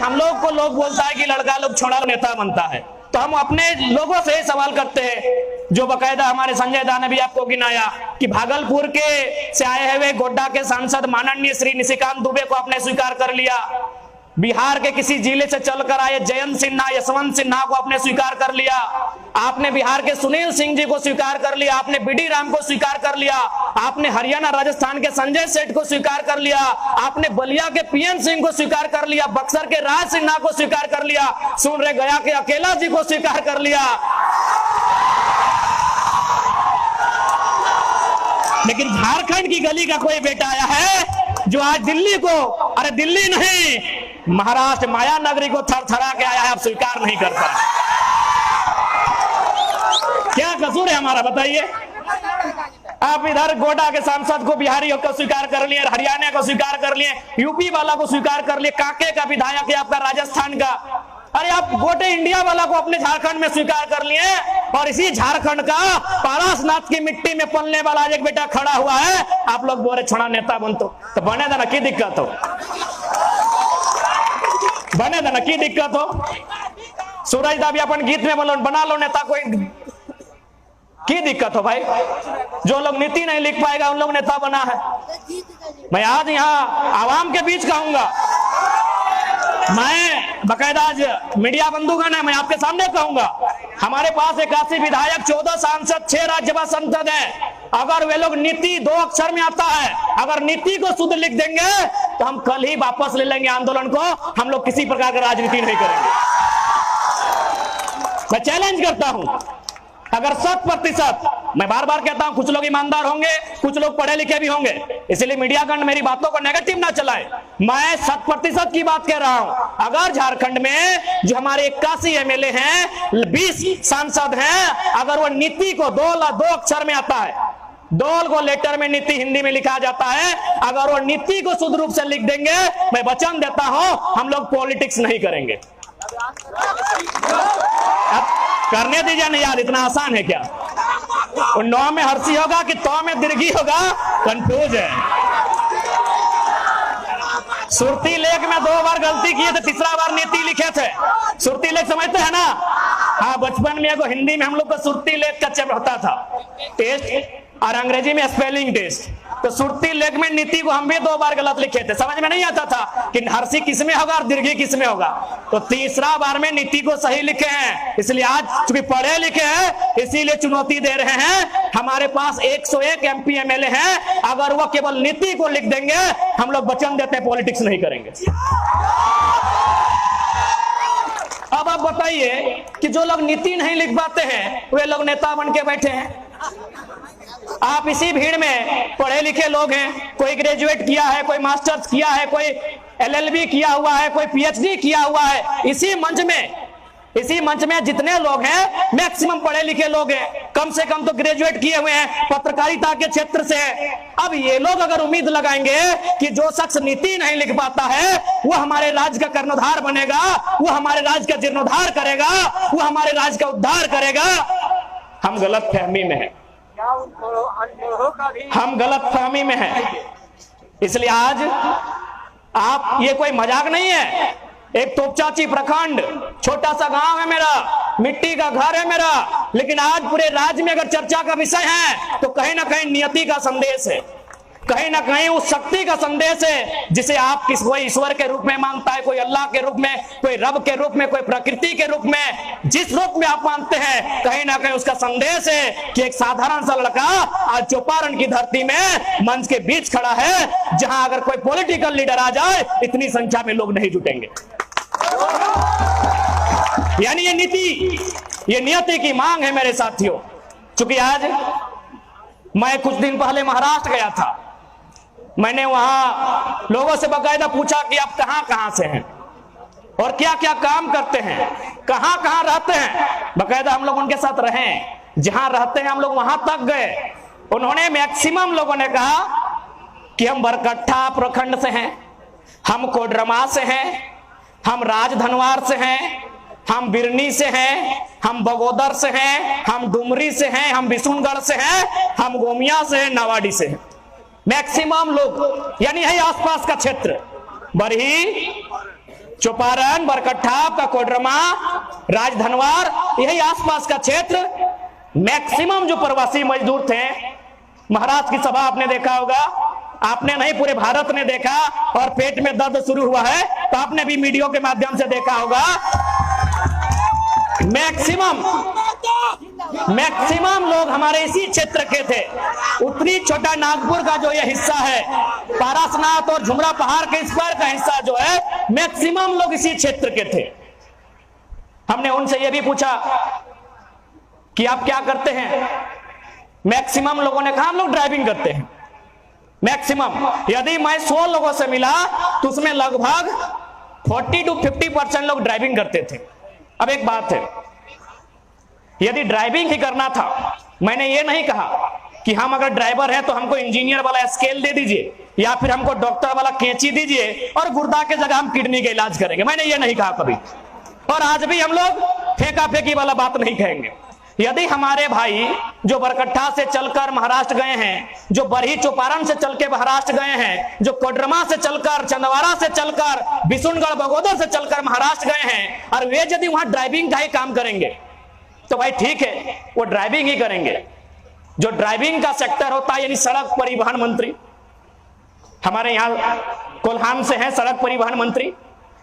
हम लोग को लोग बोलता है कि लड़का लोग छोड़ा नेता बनता है, तो हम अपने लोगों से ही सवाल करते हैं, जो बकायदा हमारे संजय दा ने भी आपको गिनाया कि भागलपुर के से आए हुए गोड्डा के सांसद माननीय श्री निशिकांत दुबे को आपने स्वीकार कर लिया, बिहार के किसी जिले से चलकर आए जयंत सिन्हा, यशवंत सिन्हा को आपने स्वीकार कर लिया, आपने बिहार के सुनील सिंह जी को स्वीकार कर लिया, आपने बीडी राम को स्वीकार कर लिया, आपने हरियाणा राजस्थान के संजय सेठ को स्वीकार कर लिया, आपने बलिया के पीएन सिंह को स्वीकार कर लिया, बक्सर के राज सिन्हा को स्वीकार कर लिया, सुन रहे गया के अकेला जी को स्वीकार कर लिया। लेकिन झारखंड की गली का कोई बेटा आया है जो आज दिल्ली को, अरे दिल्ली नहीं, महाराष्ट्र माया नगरी को थरथरा के आया है, आप स्वीकार नहीं करता। क्या कसूर है हमारा बताइए? आप इधर गोड्डा के सांसद को बिहारियों को स्वीकार कर लिए, हरियाणा को स्वीकार कर लिए, यूपी वाला को स्वीकार कर लिए, कांके का विधायक है आपका राजस्थान का, अरे आप गोटे इंडिया वाला को अपने झारखंड में स्वीकार कर लिए, और इसी झारखंड का पारसनाथ की मिट्टी में पलने वाला एक बेटा खड़ा हुआ है, आप लोग बोले छोड़ा नेता बन, तो बने देना की दिक्कत हो, बने देना की दिक्कत हो। सूरज दा भी अपन गीत में बोलो बना लो नेता, कोई की दिक्कत हो भाई? जो लोग नीति नहीं लिख पाएगा उन लोग नेता बना है। मैं आज यहाँ आवाम के बीच कहूंगा, मैं बकायदा आज मीडिया बंधुगण है, मैं आपके सामने कहूंगा, हमारे पास 81 विधायक, 14 सांसद, 6 राज्यसभा सांसद है, अगर वे लोग नीति 2 अक्षर में आता है, अगर नीति को शुद्ध लिख देंगे तो हम कल ही वापस ले लेंगे आंदोलन को, हम लोग किसी प्रकार का राजनीति नहीं करेंगे। मैं चैलेंज करता हूं, अगर 100%, मैं बार बार कहता हूं कुछ लोग ईमानदार होंगे, कुछ लोग पढ़े लिखे भी होंगे, इसलिए मीडियागण मेरी बातों को नेगेटिव ना चलाए, मैं 100% की बात कह रहा हूं। अगर झारखंड में जो हमारे 81 एमएलए हैं, 20 सांसद हैं, अगर वो नीति को 2 अक्षर में आता है, डोल को लेटर में नीति हिंदी में लिखा जाता है, अगर वो नीति को शुद्ध रूप से लिख देंगे, मैं वचन देता हूं हम लोग पॉलिटिक्स नहीं करेंगे। अब करने दीजिए ना यार, इतना आसान है क्या? 9 में हर्षी होगा कि 100 में दीर्घी होगा, कंफ्यूज है। सुरती लेख में 2 बार गलती किए थे, तीसरा बार नीति लिखे थे। सुरती लेख समझते हैं ना? हाँ, बचपन में एगो हिंदी में हम लोग को सुरती लेख का चैप्टर होता था, टेस्ट, और अंग्रेजी में स्पेलिंग टेस्ट। तो सुरती लेख में नीति को हम भी 2 बार गलत लिखे थे, समझ में नहीं आता था कि हर्षी किसमें होगा और दीर्घी किसमें होगा। तो तीसरा बार में नीति को सही लिखे हैं, इसलिए आज चूंकि पढ़े लिखे हैं इसीलिए चुनौती दे रहे हैं। हमारे पास 101 एमपी एमएलए हैं, अगर वो केवल नीति को लिख देंगे, हम लोग वचन देते हैं पॉलिटिक्स नहीं करेंगे। अब आप बताइए कि जो लोग नीति नहीं लिख पाते हैं वे लोग नेता बन के बैठे हैं। आप इसी भीड़ में पढ़े लिखे लोग हैं, कोई ग्रेजुएट किया है, कोई मास्टर्स किया है, कोई एलएलबी किया हुआ है, कोई पीएचडी किया हुआ है। इसी मंच में जितने लोग हैं मैक्सिमम पढ़े लिखे लोग हैं, कम से कम तो ग्रेजुएट किए हुए हैं, पत्रकारिता के क्षेत्र से। अब ये लोग अगर उम्मीद लगाएंगे कि जो शख्स नीति नहीं लिख पाता है वो हमारे राज्य का कर्णधार बनेगा, वो हमारे राज्य का जीर्णोद्धार करेगा, वो हमारे राज्य का उद्धार करेगा, हम गलत फहमी में हैं, हम गलत फहमी में हैं। इसलिए आज आप, ये कोई मजाक नहीं है, एक तोपचाची प्रखंड, छोटा सा गांव है मेरा, मिट्टी का घर है मेरा, लेकिन आज पूरे राज्य में अगर चर्चा का विषय है तो कहीं ना कहीं नियति का संदेश है, कहीं ना कहीं उस शक्ति का संदेश है जिसे आप कोई ईश्वर के रूप में मानता है, कोई अल्लाह के रूप में, कोई रब के रूप में, कोई प्रकृति के रूप में, जिस रूप में आप मानते हैं, कहीं ना कहीं उसका संदेश है कि एक साधारण सा लड़का आज चौपारण की धरती में मंच के बीच खड़ा है, जहां अगर कोई पॉलिटिकल लीडर आ जाए इतनी संख्या में लोग नहीं जुटेंगे। यानी ये नीति, ये नियति की मांग है मेरे साथियों। चूंकि आज मैं कुछ दिन पहले महाराष्ट्र गया था, मैंने वहां लोगों से बकायदा पूछा कि आप कहां से हैं और क्या क्या काम करते हैं, कहां रहते हैं। बकायदा हम लोग उनके साथ रहे, जहां रहते हैं हम लोग वहां तक गए। उन्होंने मैक्सिमम लोगों ने कहा कि हम बरकट्ठा प्रखंड से हैं, हम कोडरमा से हैं, हम राजधनवार से हैं, हम बिरनी से हैं, हम बगोदर से हैं, हम डुमरी से हैं, हम बिशुनगढ़ से हैं, हम गोमिया से हैं, नावाडी से हैं। मैक्सिमम लोग, यानी है आसपास का क्षेत्र, बरही, चौपारण, बरकट्ठा, आपका कोडरमा, राजधनवार, यही आसपास का क्षेत्र मैक्सिमम जो प्रवासी मजदूर थे। महाराष्ट्र की सभा आपने देखा होगा, आपने नहीं पूरे भारत ने देखा, और पेट में दर्द शुरू हुआ है तो आपने भी मीडिया के माध्यम से देखा होगा। मैक्सिमम लोग हमारे इसी क्षेत्र के थे। उत्तरी छोटा नागपुर का जो ये हिस्सा है, पारसनाथ और झुमरा पहाड़ के इस पार का हिस्सा जो है, मैक्सिमम लोग इसी क्षेत्र के थे। हमने उनसे ये भी पूछा कि आप क्या करते हैं। मैक्सिमम लोगों ने कहा हम लोग ड्राइविंग करते हैं। मैक्सिमम, यदि मैं 100 लोगों से मिला तो उसमें लगभग 40 to 50% लोग ड्राइविंग करते थे। अब एक बात है, यदि ड्राइविंग ही करना था, मैंने ये नहीं कहा कि हम अगर ड्राइवर हैं तो हमको इंजीनियर वाला स्केल दे दीजिए या फिर हमको डॉक्टर वाला कैंची दीजिए और गुर्दा के जगह हम किडनी का इलाज करेंगे, मैंने ये नहीं कहा कभी, और आज भी हम लोग फेंका फेंकी वाला बात नहीं कहेंगे। यदि हमारे भाई जो बरकट्ठा से चलकर महाराष्ट्र गए हैं, जो बरही चौपारण से चल के महाराष्ट्र गए हैं, जो कोडरमा से चलकर, चंदवारा से चलकर, बिशुनगढ़ बगोदर से चलकर महाराष्ट्र गए हैं, और वे यदि वहां ड्राइविंग का ही काम करेंगे तो भाई ठीक है, वो ड्राइविंग ही करेंगे। जो ड्राइविंग का सेक्टर होता है, यानी सड़क परिवहन मंत्री, हमारे यहाँ कोल्हान से हैं सड़क परिवहन मंत्री।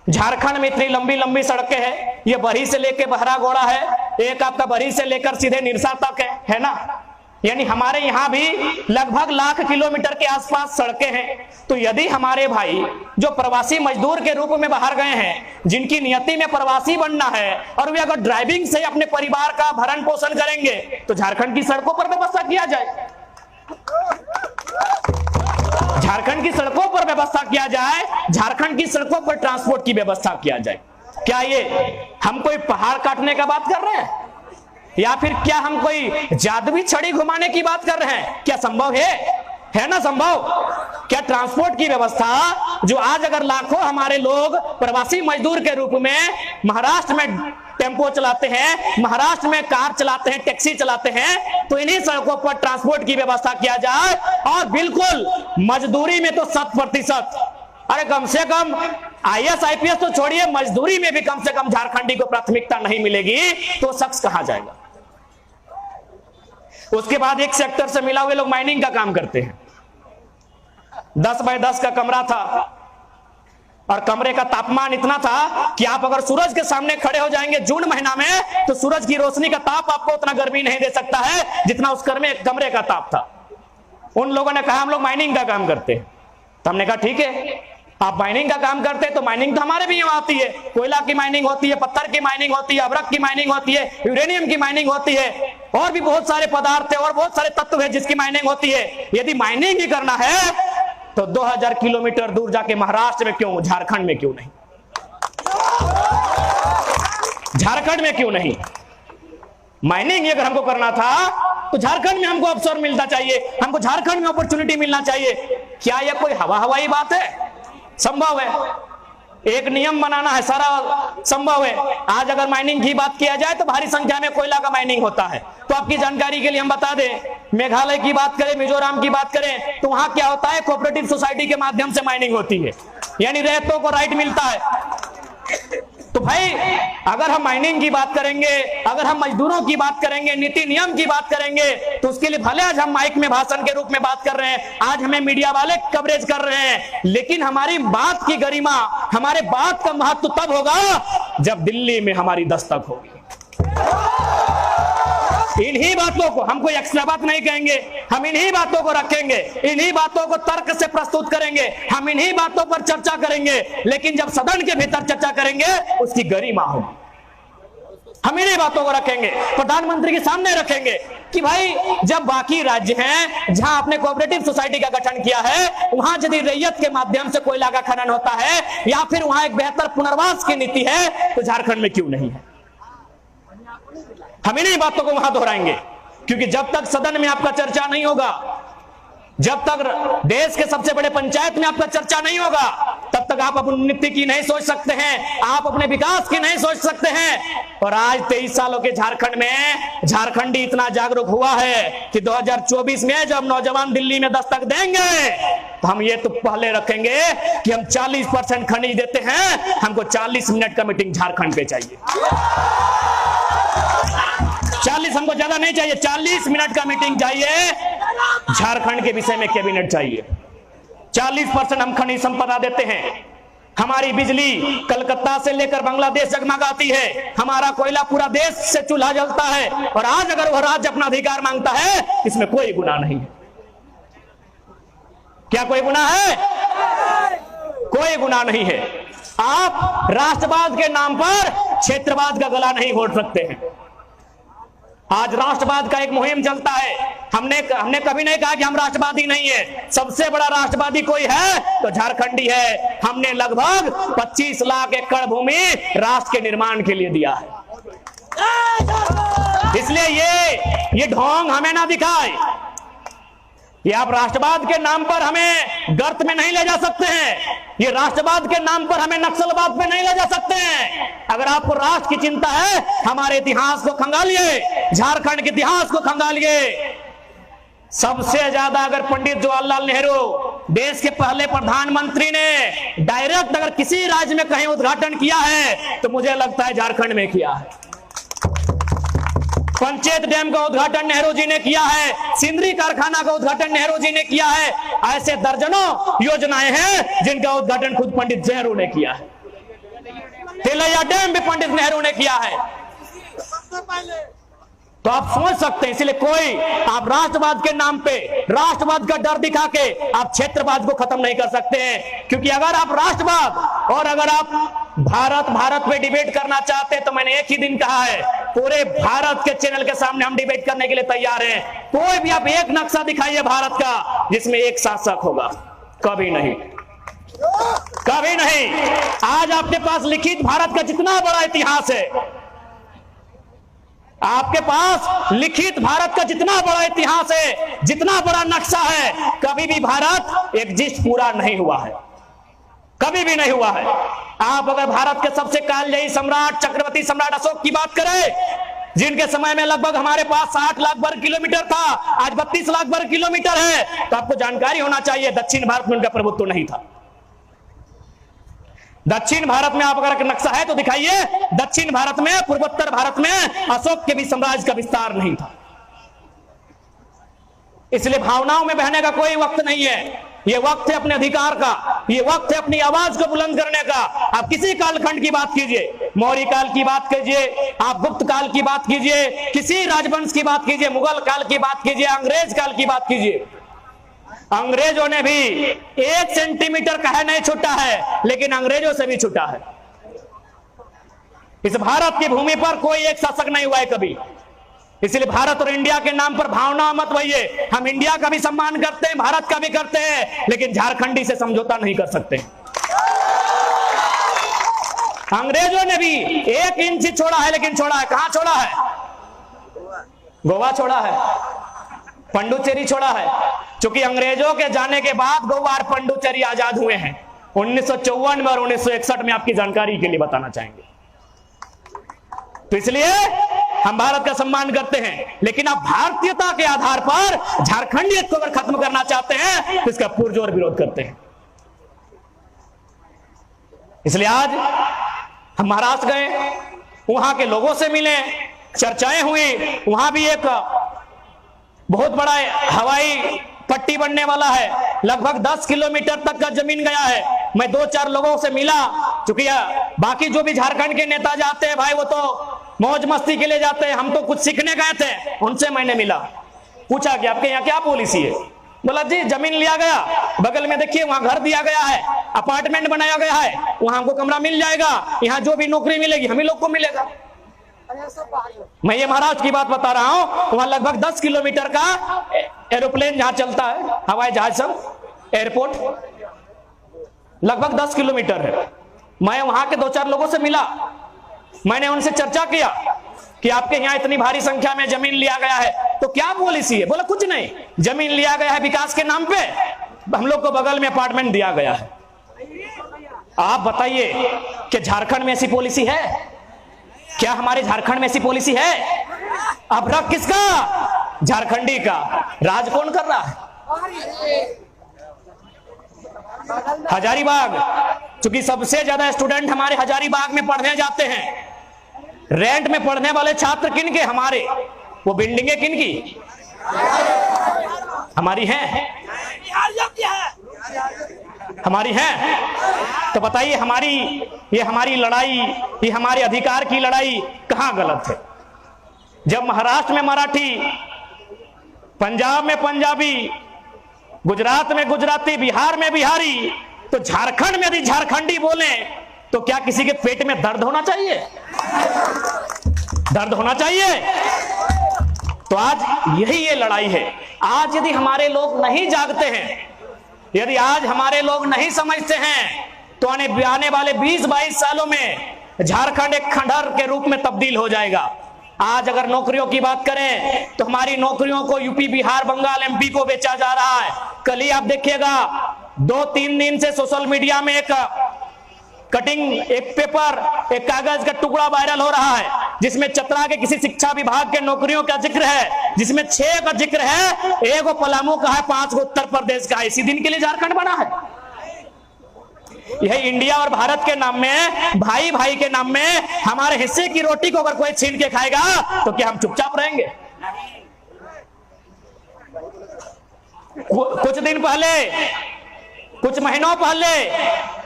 झारखंड में इतनी लंबी लंबी सड़कें हैं, ये बरही से लेके बहरागोड़ा है, एक आपका बरही से लेकर सीधे निरसा तक है ना। यानी हमारे यहाँ भी लगभग 1,00,000 किलोमीटर के आसपास सड़कें हैं। तो यदि हमारे भाई जो प्रवासी मजदूर के रूप में बाहर गए हैं, जिनकी नियति में प्रवासी बनना है, और वे अगर ड्राइविंग से अपने परिवार का भरण पोषण करेंगे तो झारखंड की सड़कों पर व्यवस्था किया जाए, झारखंड की सड़कों पर व्यवस्था किया जाए, झारखंड की सड़कों पर ट्रांसपोर्ट की व्यवस्था किया जाए। क्या ये हम कोई पहाड़ काटने का बात कर रहे हैं, या फिर क्या हम कोई जादुई छड़ी घुमाने की बात कर रहे हैं? क्या संभव है ना संभव? क्या ट्रांसपोर्ट की व्यवस्था जो आज अगर लाखों हमारे लोग प्रवासी मजदूर के रूप में महाराष्ट्र में टेम्पो चलाते हैं, महाराष्ट्र में कार चलाते हैं, टैक्सी चलाते हैं, तो इन्हीं सड़कों पर ट्रांसपोर्ट की व्यवस्था किया जाए, और बिल्कुल मजदूरी में तो 100%, अरे कम से कम IAS IPS तो छोड़िए, मजदूरी में भी कम से कम झारखंडी को प्राथमिकता नहीं मिलेगी तो शख्स कहां जाएगा। उसके बाद एक सेक्टर से मिला हुए लोग माइनिंग का काम करते हैं। 10 बाय 10 का कमरा था, और कमरे का तापमान इतना था कि आप अगर सूरज के सामने खड़े हो जाएंगे जून महीना में, तो सूरज की रोशनी का ताप आपको उतना गर्मी नहीं दे सकता है जितना उस कमरे का ताप था। उन लोगों ने कहा हम लोग माइनिंग का काम करते हैं। तो हमने कहा ठीक है, आप माइनिंग का काम करते हैं तो माइनिंग तो हमारे भी यहाँ आती है। कोयला की माइनिंग होती है, पत्थर की माइनिंग होती है, अभ्रक की माइनिंग होती है, यूरेनियम की माइनिंग होती है, और भी बहुत सारे पदार्थ है और बहुत सारे तत्व है जिसकी माइनिंग होती है। यदि माइनिंग ही करना है तो 2000 किलोमीटर दूर जाके महाराष्ट्र में क्यों, झारखंड में क्यों नहीं? झारखंड में क्यों नहीं? माइनिंग अगर हमको करना था तो झारखंड में हमको अवसर मिलना चाहिए, हमको झारखंड में अपॉर्चुनिटी मिलना चाहिए। क्या यह कोई हवाई बात है? संभव है, एक नियम बनाना है, सारा संभव है। आज अगर माइनिंग की बात किया जाए तो भारी संख्या में कोयला का माइनिंग होता है। तो आपकी जानकारी के लिए हम बता दें, मेघालय की बात करें, मिजोरम की बात करें, तो वहां क्या होता है, कोऑपरेटिव सोसाइटी के माध्यम से माइनिंग होती है, यानी रैयतों को राइट मिलता है। तो भाई अगर हम माइनिंग की बात करेंगे, अगर हम मजदूरों की बात करेंगे, नीति नियम की बात करेंगे, तो उसके लिए भले आज हम माइक में भाषण के रूप में बात कर रहे हैं, आज हमें मीडिया वाले कवरेज कर रहे हैं, लेकिन हमारी बात की गरिमा, हमारे बात का महत्व तब होगा जब दिल्ली में हमारी दस्तक होगी। इन्हीं बातों को, हम कोई एक्स्ट्रा बात नहीं कहेंगे, हम इन्हीं बातों को रखेंगे, इन्हीं बातों को तर्क से प्रस्तुत करेंगे, हम इन्हीं बातों पर चर्चा करेंगे, लेकिन जब सदन के भीतर चर्चा करेंगे उसकी गरिमा होगी। हम इन्हीं बातों को रखेंगे, प्रधानमंत्री के सामने रखेंगे कि भाई जब बाकी राज्य हैं जहां आपने कोऑपरेटिव सोसाइटी का गठन किया है, वहां यदि रैयत के माध्यम से कोयला का खनन होता है या फिर वहां एक बेहतर पुनर्वास की नीति है, तो झारखंड में क्यों नहीं है? हम इन्हीं बातों को वहां दोहराएंगे, क्योंकि जब तक सदन में आपका चर्चा नहीं होगा, जब तक देश के सबसे बड़े पंचायत में आपका चर्चा नहीं होगा, तब तब तक आप अपनी उन्नति की नहीं सोच सकते हैं, आप अपने विकास की नहीं सोच सकते हैं। और आज 23 सालों के झारखंड में झारखंडी इतना जागरूक हुआ है कि 2024 में जब नौजवान दिल्ली में दस्तक देंगे तो हम ये तो पहले रखेंगे कि हम 40% खनिज देते हैं, हमको 40 मिनट का मीटिंग झारखंड पे चाहिए। 40 हमको ज्यादा नहीं चाहिए, 40 मिनट का मीटिंग चाहिए। झारखंड के विषय में कैबिनेट चाहिए। 40% हम खनिज संपदा देते हैं। हमारी बिजली कलकत्ता से लेकर बांग्लादेश जगमगाती है, हमारा कोयला पूरा देश से चूल्हा जलता है। और आज अगर वह राज्य अपना अधिकार मांगता है, इसमें कोई गुनाह नहीं है। क्या कोई गुनाह है? कोई गुनाह नहीं है। आप राष्ट्रवाद के नाम पर क्षेत्रवाद का गला नहीं घोट सकते हैं। आज राष्ट्रवाद का एक मुहिम चलता है। हमने कभी नहीं कहा कि हम राष्ट्रवादी नहीं है। सबसे बड़ा राष्ट्रवादी कोई है तो झारखंडी है। हमने लगभग 25 लाख एकड़ भूमि राष्ट्र के निर्माण के लिए दिया है। इसलिए ये ढोंग हमें ना दिखाए। ये आप राष्ट्रवाद के नाम पर हमें गर्त में नहीं ले जा सकते हैं। ये राष्ट्रवाद के नाम पर हमें नक्सलवाद पे नहीं ले जा सकते हैं। अगर आपको राष्ट्र की चिंता है, हमारे इतिहास को खंगालिए, झारखंड के इतिहास को खंगालिए। सबसे ज्यादा अगर पंडित जवाहरलाल नेहरू देश के पहले प्रधानमंत्री ने डायरेक्ट अगर किसी राज्य में कहीं उद्घाटन किया है तो मुझे लगता है झारखंड में किया है। पंचायत डैम का उद्घाटन नेहरू जी ने किया है, सिंदरी कारखाना का उद्घाटन नेहरू जी ने किया है। ऐसे दर्जनों योजनाएं हैं जिनका उद्घाटन खुद पंडित नेहरू ने किया है। तिलैया डैम भी पंडित नेहरू ने किया है। तो आप सोच सकते हैं, इसलिए कोई आप राष्ट्रवाद के नाम पे राष्ट्रवाद का डर दिखा के आप क्षेत्रवाद को खत्म नहीं कर सकते हैं। क्योंकि अगर आप राष्ट्रवाद और अगर आप भारत पे डिबेट करना चाहते हैं तो मैंने एक ही दिन कहा है, पूरे भारत के चैनल के सामने हम डिबेट करने के लिए तैयार हैं। कोई भी आप एक नक्शा दिखाइए भारत का जिसमें एक शासक होगा, कभी नहीं, कभी नहीं। आज आपके पास लिखित भारत का जितना बड़ा इतिहास है, आपके पास लिखित भारत का जितना बड़ा इतिहास है, जितना बड़ा नक्शा है, कभी भी भारत एग्जिस्ट पूरा नहीं हुआ है, कभी भी नहीं हुआ है। आप अगर भारत के सबसे कालजयी सम्राट चक्रवर्ती सम्राट अशोक की बात करें, जिनके समय में लगभग हमारे पास 60 लाख वर्ग किलोमीटर था, आज 32 लाख वर्ग किलोमीटर है, तो आपको जानकारी होना चाहिए दक्षिण भारत में उनका प्रभुत्व नहीं था। दक्षिण भारत में आप अगर नक्शा है तो दिखाइए, दक्षिण भारत में, पूर्वोत्तर भारत में अशोक के भी साम्राज्य का विस्तार नहीं था। इसलिए भावनाओं में बहने का कोई वक्त नहीं है। ये वक्त है अपने अधिकार का, ये वक्त है अपनी आवाज को बुलंद करने का। आप किसी कालखंड की बात कीजिए, मौर्य काल की बात कीजिए, आप गुप्त काल की बात कीजिए, किसी राजवंश की बात कीजिए, मुगल काल की बात कीजिए, अंग्रेज काल की बात कीजिए। अंग्रेजों ने भी 1 सेंटीमीटर कहे नहीं छूटा है, लेकिन अंग्रेजों से भी छूटा है। इस भारत की भूमि पर कोई एक शासक नहीं हुआ है कभी। इसलिए भारत और इंडिया के नाम पर भावना मत वहिए। हम इंडिया का भी सम्मान करते हैं, भारत का भी करते हैं, लेकिन झारखंडी से समझौता नहीं कर सकते। अंग्रेजों ने भी 1 इंच ही छोड़ा है, लेकिन छोड़ा है कहां छोड़ा है? गोवा छोड़ा है, पंडुचेरी छोड़ा है। क्योंकि अंग्रेजों के जाने के बाद गोवा और पंडुचेरी आजाद हुए हैं 1954 में और 1961 में, आपकी जानकारी के लिए बताना चाहेंगे। तो इसलिए हम भारत का सम्मान करते हैं, लेकिन आप भारतीयता के आधार पर झारखंडियत को अगर खत्म करना चाहते हैं तो इसका पुरजोर विरोध करते हैं। इसलिए आज हम महाराष्ट्र गए, वहां के लोगों से मिले, चर्चाएं हुई। वहां भी एक बहुत बड़ा हवाई पट्टी बनने वाला है, लगभग 10 किलोमीटर तक का जमीन गया है। मैं 2-4 लोगों से मिला, क्योंकि बाकी जो भी झारखंड के नेता जाते हैं भाई, वो तो मौज मस्ती के लिए जाते हैं, हम तो कुछ सीखने गए थे। उनसे मैंने मिला, पूछा कि आपके यहाँ क्या पॉलिसी है। बोला जी जमीन लिया गया, बगल में देखिए वहां घर दिया गया है, अपार्टमेंट बनाया गया है, वहां हमको कमरा मिल जाएगा, यहाँ जो भी नौकरी मिलेगी हम ही लोग को मिलेगा। मैं ये महाराष्ट्र की बात बता रहा हूं, वहां लगभग 10 किलोमीटर का एरोप्लेन जहां चलता है, हवाई जहाज सब, एयरपोर्ट लगभग 10 किलोमीटर है। मैं वहां के 2-4 लोगों से मिला, मैंने उनसे चर्चा किया कि आपके यहाँ इतनी भारी संख्या में जमीन लिया गया है तो क्या पॉलिसी है। बोला कुछ नहीं, जमीन लिया गया है विकास के नाम पे, हम लोग को बगल में अपार्टमेंट दिया गया है। आप बताइए कि झारखंड में ऐसी पॉलिसी है क्या? हमारे झारखंड में ऐसी पॉलिसी है? अब रख किसका? झारखंडी का। राज कौन कर रहा है? हजारीबाग, क्योंकि सबसे ज्यादा स्टूडेंट हमारे हजारीबाग में पढ़ने जाते हैं। रेंट में पढ़ने वाले छात्र किन के? हमारे। वो बिल्डिंगें किन की? हमारी हैं। हमारी हैं। तो बताइए, हमारी लड़ाई, ये हमारे अधिकार की लड़ाई कहां गलत है? जब महाराष्ट्र में मराठी, पंजाब में पंजाबी, गुजरात में गुजराती, बिहार में बिहारी, तो झारखंड में यदि झारखंडी बोले तो क्या किसी के पेट में दर्द होना चाहिए? दर्द होना चाहिए। तो आज यही ये लड़ाई है। आज यदि हमारे लोग नहीं जागते हैं, यदि आज हमारे लोग नहीं समझते हैं, तो आने वाले 20-22 सालों में झारखंड एक खंडहर के रूप में तब्दील हो जाएगा। आज अगर नौकरियों की बात करें तो हमारी नौकरियों को यूपी, बिहार, बंगाल, एमपी को बेचा जा रहा है। कल ही आप देखिएगा, 2-3 दिन से सोशल मीडिया में एक कटिंग, एक पेपर, एक कागज का टुकड़ा वायरल हो रहा है, जिसमें चतरा के किसी शिक्षा विभाग के नौकरियों का जिक्र है, जिसमें 6 का जिक्र है, 1 पलामू का है, 5 उत्तर प्रदेश का है। इसी दिन के लिए झारखंड बना है। यह इंडिया और भारत के नाम में, भाई भाई के नाम में हमारे हिस्से की रोटी को अगर कोई छीन के खाएगा तो क्या हम चुपचाप रहेंगे? कुछ दिन पहले, कुछ महीनों पहले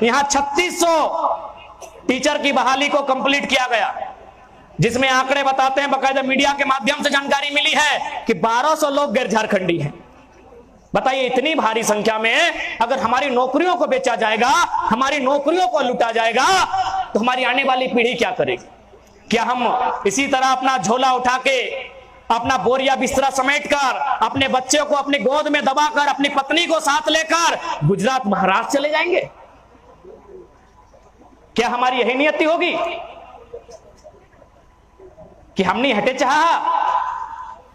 यहां 3600 टीचर की बहाली को कंप्लीट किया गया, जिसमें आंकड़े बताते हैं, बाकायदा मीडिया के माध्यम से जानकारी मिली है कि 1200 लोग गैर झारखंडी हैं। बताइए, इतनी भारी संख्या में अगर हमारी नौकरियों को बेचा जाएगा, हमारी नौकरियों को लूटा जाएगा, तो हमारी आने वाली पीढ़ी क्या करेगी? क्या हम इसी तरह अपना झोला उठा के, अपना बोरिया बिस्तरा समेटकर, अपने बच्चे को अपनी गोद में दबाकर, अपनी पत्नी को साथ लेकर गुजरात, महाराष्ट्र चले जाएंगे? क्या हमारी यही नियति होगी कि हमने हटे चाहा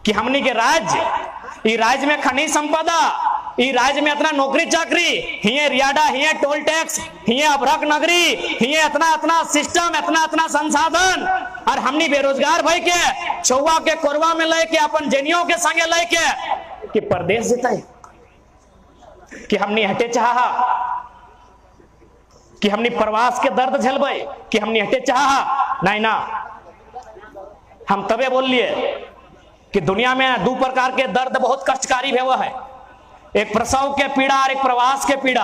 कि हमने के राज्य में खनिज संपदा, ई राज्य में इतना नौकरी चाकरी, हिये रियाडा, हिये टोल टैक्स, हिये अभ्रक नगरी, हिये इतना सिस्टम, इतना संसाधन, और हमनी बेरोजगार भाई के छुआ के कोरवा में लेके, अपन जनियों के संगे लेके कि परदेश जीता है? कि हमने हटे चाहा कि हमने प्रवास के दर्द झेलबे, कि हमने हटे चाहा? नहीं ना। हम तबे बोल लिए कि दुनिया में 2 प्रकार के दर्द बहुत कष्टकारी है। वह है एक प्रसव के पीड़ा और एक प्रवास के पीड़ा।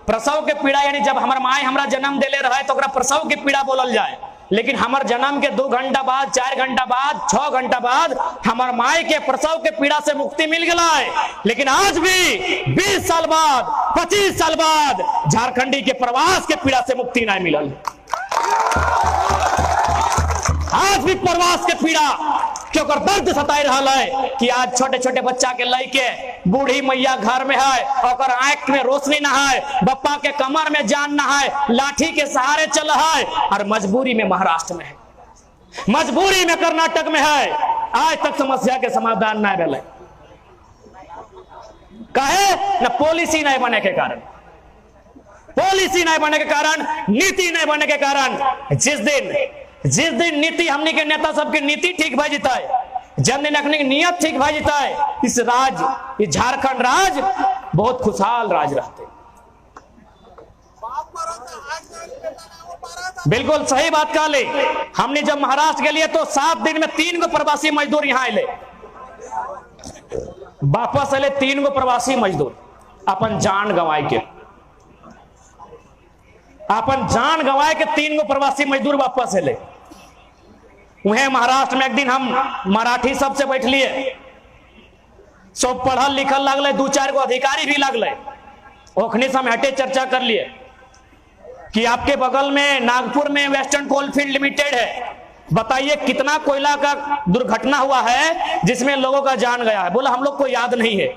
प्रसव के पीड़ा यानी जब हमार माए हमरा जन्म देले रहे तो प्रसव की पीड़ा बोलल जाए, लेकिन हमार जन्म के 2 घंटा बाद, 4 घंटा बाद, 6 घंटा बाद हमार माए के प्रसव के पीड़ा से मुक्ति मिल गया है। लेकिन आज भी 20 साल बाद, 25 साल बाद झारखंडी के प्रवास के पीड़ा से मुक्ति नहीं मिलल। आज भी प्रवास के पीड़ा क्योंकि दर्द सताई रहा है कि आज छोटे छोटे बच्चा के लइके, बूढ़ी मैया घर में है और आंख में रोशनी ना है, बप्पा के कमर में जान ना है, लाठी के सहारे चल है, और मजबूरी में महाराष्ट्र में है, मजबूरी में कर्नाटक में है। आज तक समस्या के समाधान ना भेल। काहे? न पॉलिसी नहीं बने के कारण, पॉलिसी नहीं बने के कारण, नीति नहीं बने के कारण। जिस दिन नीति, हमने के नेता सबके नीति ठीक भाई जीता है, जन दिन अपनी नियत ठीक भाई जीता है, इस झारखंड राज बहुत खुशहाल राज रहते। बिल्कुल सही बात कह ले। हमने जब महाराष्ट्र के लिए तो 7 दिन में 3 गो प्रवासी मजदूर यहाँ आए, वापस अले 3 गो प्रवासी मजदूर अपन जान गंवाए के, अपन जान गंवाए के 3 गो प्रवासी मजदूर वापस अले। वह महाराष्ट्र में एक दिन हम मराठी सबसे बैठ लिए, सब पढ़ल लिखल लगल, 2-4 गो अधिकारी भी लगल, ओखने से हम हटे चर्चा कर लिए कि आपके बगल में नागपुर में वेस्टर्न कोलफील्ड लिमिटेड है, बताइए कितना कोयला का दुर्घटना हुआ है जिसमें लोगों का जान गया है। बोला हम लोग को याद नहीं है।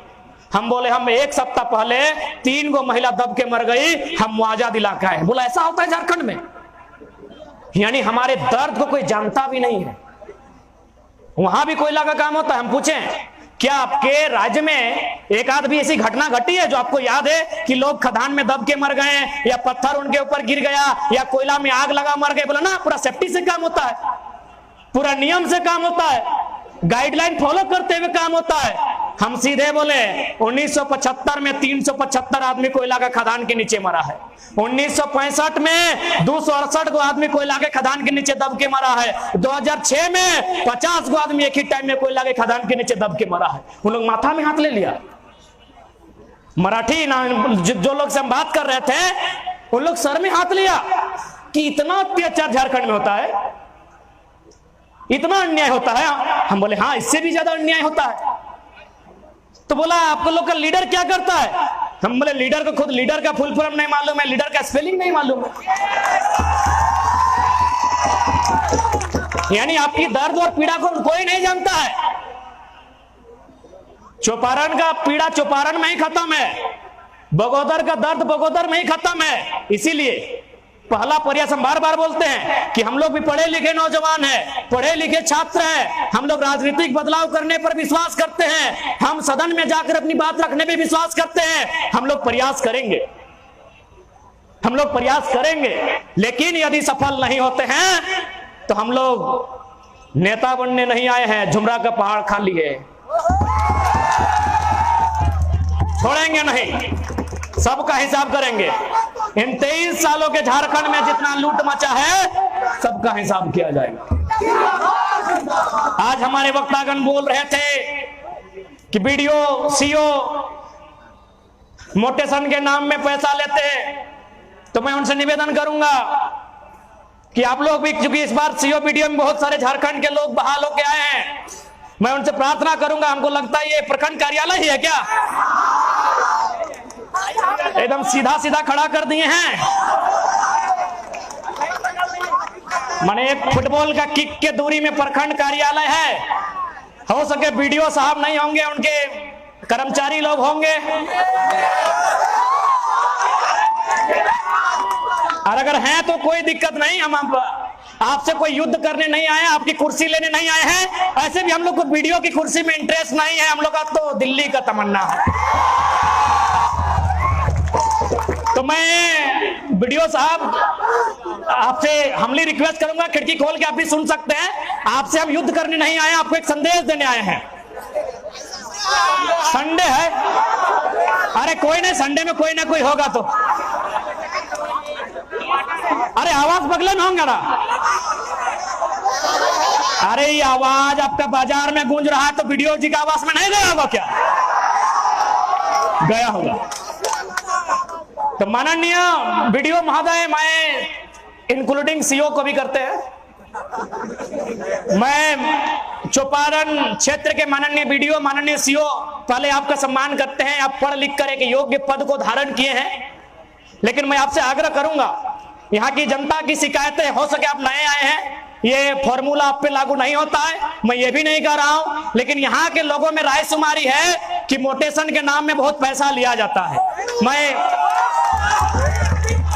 हम बोले हम 1 सप्ताह पहले 3 गो महिला दब के मर गई, हम मुआवजा दिला के आए। बोला ऐसा होता है झारखंड में? यानी हमारे दर्द को कोई जानता भी नहीं है। वहां भी कोयला का काम होता है। हम पूछें क्या आपके राज्य में एक आध भी ऐसी घटना घटी है जो आपको याद है कि लोग खदान में दब के मर गए, या पत्थर उनके ऊपर गिर गया, या कोयला में आग लगा मर गए? बोला ना, पूरा सेफ्टी से काम होता है, पूरा नियम से काम होता है, गाइडलाइन फॉलो करते हुए काम होता है। हम सीधे बोले 1975 में 375 आदमी कोयला का खदान के नीचे मरा है, 1965 में 268 को आदमी कोयला के खदान के नीचे दब के मरा है, 2006 में 50 को आदमी एक ही टाइम में कोयला के खदान के नीचे दब के मरा है। उन लोग माथा में हाथ ले लिया। मराठी ना जो लोग से हम बात कर रहे थे उन लोग सर में हाथ लिया कि इतना अत्याचार झारखंड में होता है, इतना अन्याय होता है। हम बोले हाँ, इससे भी ज्यादा अन्याय होता है। तो बोला आपको लोग का लीडर क्या करता है? हम बोले लीडर को खुद लीडर का फुल फॉर्म नहीं मालूम है, लीडर का स्पेलिंग नहीं मालूम है। यानी आपकी दर्द और पीड़ा को कोई नहीं जानता है। चौपारण का पीड़ा चौपारण में ही खत्म है, बगोदर का दर्द बगोदर में ही खत्म है। इसीलिए पहला प्रयास हम बार बार बोलते हैं कि हम लोग भी पढ़े लिखे नौजवान हैं, पढ़े लिखे छात्र हैं, हम लोग राजनीतिक बदलाव करने पर विश्वास करते हैं, हम सदन में जाकर अपनी बात रखने में विश्वास करते हैं। हम लोग प्रयास करेंगे, हम लोग प्रयास करेंगे, लेकिन यदि सफल नहीं होते हैं तो हम लोग नेता बनने नहीं आए हैं, झुमरा का पहाड़ खाली है, छोड़ेंगे नहीं, सबका हिसाब करेंगे। इन 23 सालों के झारखंड में जितना लूट मचा है सबका हिसाब किया जाएगा। आज हमारे वक्तागण बोल रहे थे कि बीडीओ सीओ मोटेशन के नाम में पैसा लेते हैं, तो मैं उनसे निवेदन करूंगा कि आप लोग भी, क्योंकि इस बार सीओ बीडीओ में बहुत सारे झारखंड के लोग बहाल होके आए हैं, मैं उनसे प्रार्थना करूंगा, हमको लगता है ये प्रखंड कार्यालय ही है क्या? एकदम सीधा सीधा खड़ा कर दिए हैं, माने एक फुटबॉल का किक के दूरी में प्रखंड कार्यालय है। हो सके बीडीओ साहब नहीं होंगे, उनके कर्मचारी लोग होंगे, और अगर हैं तो कोई दिक्कत नहीं, हम आपसे कोई युद्ध करने नहीं आए, आपकी कुर्सी लेने नहीं आए हैं। ऐसे भी हम लोग को बीडीओ की कुर्सी में इंटरेस्ट नहीं है, हम लोग का तो दिल्ली का तमन्ना है। तो मैं बीडीओ साहब आपसे हमली रिक्वेस्ट करूंगा, खिड़की खोल के आप भी सुन सकते हैं, आपसे हम युद्ध करने नहीं आए, आपको एक संदेश देने आए हैं। संडे है, अरे कोई नहीं, संडे में कोई ना कोई होगा तो, अरे आवाज बगले में होंगे ना, अरे ये आवाज आपका बाजार में गूंज रहा है तो बीडीओ जी का आवाज में नहीं गया होगा क्या? गया होगा। तो माननीय बीडीओ महोदय, मैं इंक्लूडिंग सीओ को भी करते हैं, मैं चौपारण क्षेत्र के माननीय बीडीओ माननीय सीओ पहले आपका सम्मान करते हैं। आप पढ़ लिख कर एक योग्य पद को धारण किए हैं, लेकिन मैं आपसे आग्रह करूंगा, यहाँ की जनता की शिकायतें, हो सके आप नए आए हैं, ये फॉर्मूला आप पे लागू नहीं होता है, मैं ये भी नहीं कह रहा हूं, लेकिन यहाँ के लोगों में राय शुमारी है कि मोटेशन के नाम में बहुत पैसा लिया जाता है।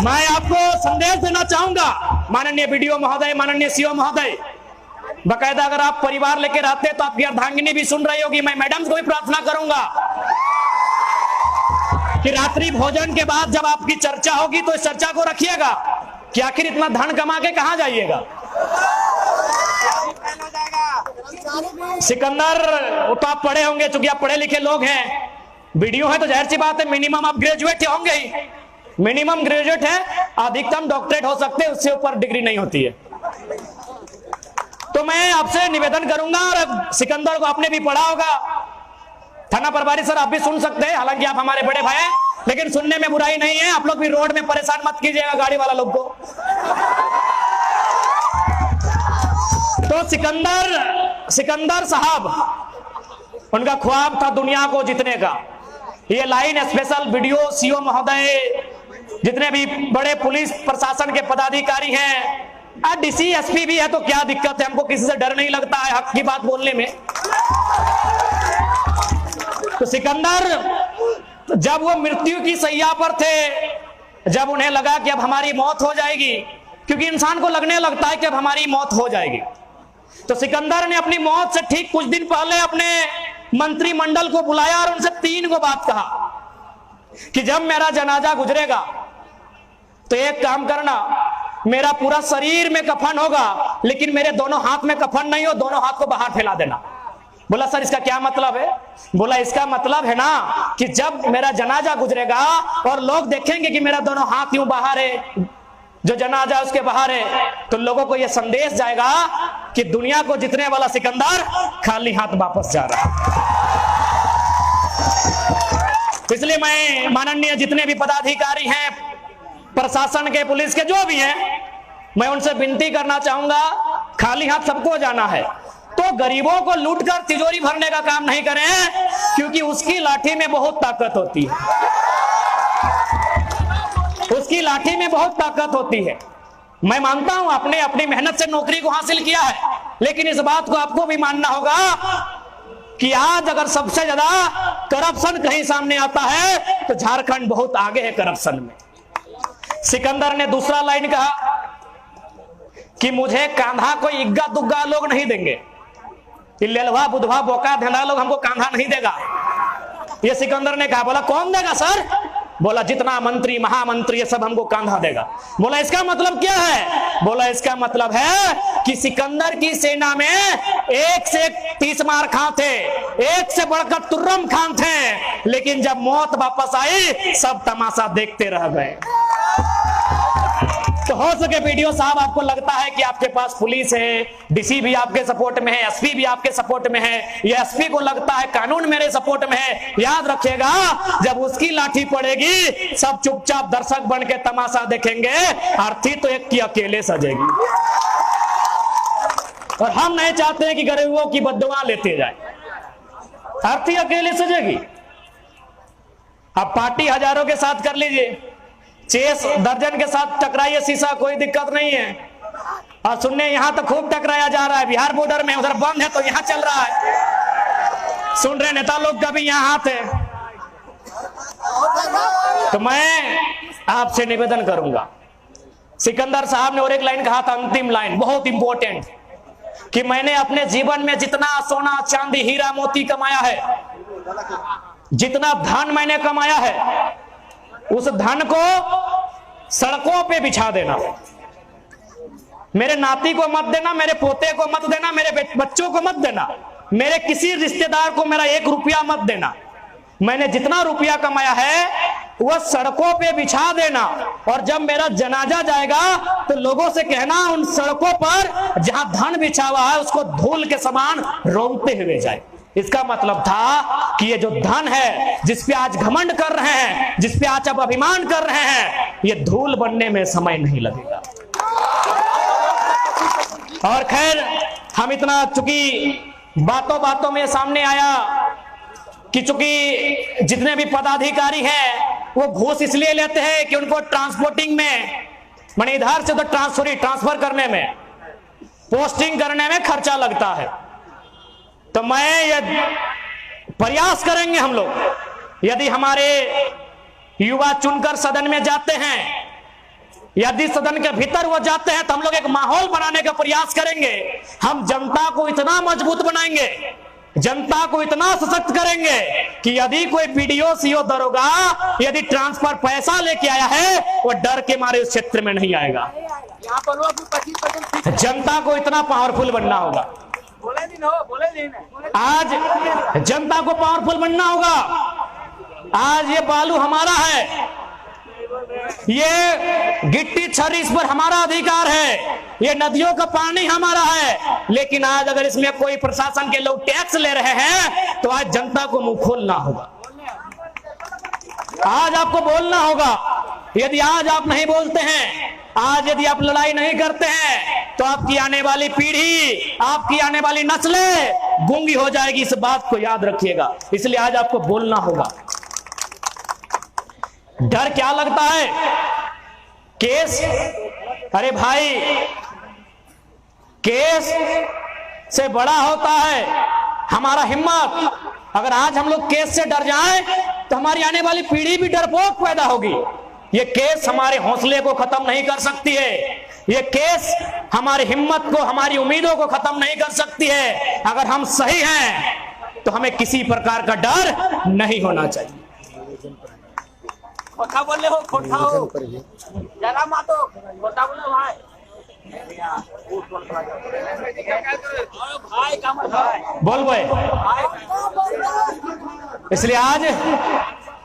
मैं आपको संदेश देना चाहूंगा, माननीय बीडीओ महोदय, माननीय सीओ महोदय, बकायदा अगर आप परिवार लेकर आते तो आपकी अर्धांगिनी भी सुन रही होगी, मैं मैडम को भी प्रार्थना करूंगा कि रात्रि भोजन के बाद जब आपकी चर्चा होगी तो इस चर्चा को रखिएगा कि आखिर इतना धन कमा के कहां जाइएगा। सिकंदर, तो आप पढ़े होंगे, चूंकि आप पढ़े लिखे लोग हैं, बीडीओ है तो जाहिर सी बात है मिनिमम आप ग्रेजुएट होंगे ही, मिनिमम ग्रेजुएट है, अधिकतम डॉक्टरेट हो सकते हैं, उससे ऊपर डिग्री नहीं होती है। तो मैं आपसे निवेदन करूंगा, और सिकंदर को आपने भी पढ़ा होगा, थाना प्रभारी सर आप भी सुन सकते हैं, हालांकि आप हमारे बड़े भाई हैं, लेकिन सुनने में बुराई नहीं है। आप लोग भी रोड में परेशान मत कीजिएगा गाड़ी वाला लोग को। तो सिकंदर साहब, उनका ख्वाब था दुनिया को जीतने का। ये लाइन स्पेशल बीडीओ सीओ महोदय, जितने भी बड़े पुलिस प्रशासन के पदाधिकारी हैं, डीसी एसपी भी है, तो क्या दिक्कत है, हमको किसी से डर नहीं लगता है हक की बात बोलने में। तो सिकंदर जब वो मृत्यु की सैया पर थे, जब उन्हें लगा कि अब हमारी मौत हो जाएगी, क्योंकि इंसान को लगने लगता है कि अब हमारी मौत हो जाएगी, तो सिकंदर ने अपनी मौत से ठीक कुछ दिन पहले अपने मंत्रिमंडल को बुलाया और उनसे 3 को बात कहा कि जब मेरा जनाजा गुजरेगा तो एक काम करना, मेरा पूरा शरीर में कफन होगा लेकिन मेरे दोनों हाथ में कफन नहीं हो, दोनों हाथ को बाहर फैला देना। बोला सर इसका क्या मतलब है? बोला इसका मतलब है ना कि जब मेरा जनाजा गुजरेगा और लोग देखेंगे कि मेरा दोनों हाथ यूं बाहर है, जो जनाजा उसके बाहर है, तो लोगों को यह संदेश जाएगा कि दुनिया को जीतने वाला सिकंदर खाली हाथ वापस जा रहा है। इसलिए मैं माननीय जितने भी पदाधिकारी हैं, प्रशासन के, पुलिस के, जो भी हैं, मैं उनसे विनती करना चाहूंगा, खाली हाथ सबको जाना है तो गरीबों को लूटकर तिजोरी भरने का काम नहीं करें, क्योंकि उसकी लाठी में बहुत ताकत होती है, उसकी लाठी में बहुत ताकत होती है। मैं मानता हूं आपने अपनी मेहनत से नौकरी को हासिल किया है, लेकिन इस बात को आपको भी मानना होगा कि आज अगर सबसे ज्यादा करप्शन कहीं सामने आता है तो झारखंड बहुत आगे है करप्शन में। सिकंदर ने दूसरा लाइन कहा कि मुझे कांधा कोई इग्गा दुग्गा लोग नहीं देंगे, लेलवा बुधवा बोका धंधा लोग हमको कांधा नहीं देगा। ये सिकंदर ने कहा। बोला कौन देगा सर? बोला जितना मंत्री महामंत्री ये सब हमको कांधा देगा। बोला इसका मतलब क्या है? बोला इसका मतलब है कि सिकंदर की सेना में एक से एक 30 मार खां थे, एक से बढ़कर तुर्रम खान थे, लेकिन जब मौत वापस आई सब तमाशा देखते रह गए। तो हो सके वीडियो साहब आपको लगता है कि आपके पास पुलिस है, डीसी भी आपके सपोर्ट में है, एसपी भी आपके सपोर्ट में है, या एसपी को लगता है कानून मेरे सपोर्ट में है, याद रखिएगा जब उसकी लाठी पड़ेगी सब चुपचाप दर्शक बन के तमाशा देखेंगे, अर्थी तो एक की अकेले सजेगी। और हम नहीं चाहते हैं कि गरीबों की बद्दुआ लेते जाए, अर्थी अकेले सजेगी। अब पार्टी हजारों के साथ कर लीजिए, चेस दर्जन के साथ टकराइए शीशा, कोई दिक्कत नहीं है। और सुनने यहां तो खूब टकराया जा रहा है, बिहार बॉर्डर में, उधर बंद है तो यहां चल रहा है। सुन रहे नेता लोग का भी यहां हाथ है। तो मैं आपसे निवेदन करूंगा, सिकंदर साहब ने और एक लाइन कहा था, अंतिम लाइन बहुत इंपॉर्टेंट, कि मैंने अपने जीवन में जितना सोना चांदी हीरा मोती कमाया है, जितना धन मैंने कमाया है, उस धन को सड़कों पे बिछा देना। मेरे नाती को मत देना, मेरे पोते को मत देना, मेरे बच्चों को मत देना, मेरे किसी रिश्तेदार को मेरा 1 रुपया मत देना। मैंने जितना रुपया कमाया है वह सड़कों पे बिछा देना, और जब मेरा जनाजा जाएगा तो लोगों से कहना उन सड़कों पर जहां धन बिछा हुआ है उसको धूल के समान रोंगते हुए जाए। इसका मतलब था कि ये जो धन है जिसपे आज घमंड कर रहे हैं, जिसपे आज आप अभिमान कर रहे हैं, ये धूल बनने में समय नहीं लगेगा। और खैर हम इतना, चूंकि बातों बातों में सामने आया कि चूंकि जितने भी पदाधिकारी हैं वो घूस इसलिए लेते हैं कि उनको ट्रांसपोर्टिंग में, माने इधर से तो ट्रांसफर करने में, पोस्टिंग करने में खर्चा लगता है। तो मैं ये प्रयास करेंगे हम लोग, यदि हमारे युवा चुनकर सदन में जाते हैं, यदि सदन के भीतर वो जाते हैं, तो हम लोग एक माहौल बनाने का प्रयास करेंगे। हम जनता को इतना मजबूत बनाएंगे, जनता को इतना सशक्त करेंगे कि यदि कोई पीडीओ सीओ दरोगा यदि ट्रांसफर पैसा लेके आया है, वो डर के मारे उस क्षेत्र में नहीं आएगा। जनता को इतना पावरफुल बनना होगा। आज जनता को पावरफुल बनना होगा। आज ये बालू हमारा है, ये गिट्टी छर्री इस पर हमारा अधिकार है, ये नदियों का पानी हमारा है, लेकिन आज अगर इसमें कोई प्रशासन के लोग टैक्स ले रहे हैं तो आज जनता को मुंह खोलना होगा, आज आपको बोलना होगा। यदि आज आप नहीं बोलते हैं, आज यदि आप लड़ाई नहीं करते हैं, तो आपकी आने वाली पीढ़ी, आपकी आने वाली नस्लें गूंगी हो जाएगी। इस बात को याद रखिएगा। इसलिए आज आपको बोलना होगा। डर क्या लगता है? केस, अरे भाई केस से बड़ा होता है हमारा हिम्मत। अगर आज हम लोग केस से डर जाएं तो हमारी आने वाली पीढ़ी भी डरपोक पैदा होगी। ये केस हमारे हौसले को खत्म नहीं कर सकती है, ये केस हमारी हिम्मत को, हमारी उम्मीदों को खत्म नहीं कर सकती है। अगर हम सही हैं तो हमें किसी प्रकार का डर नहीं होना चाहिए। खोटा बोले हो, खोटा हो जरा मातो, खोटा बोले भाई भाई कामर भाई बोल भाई। इसलिए आज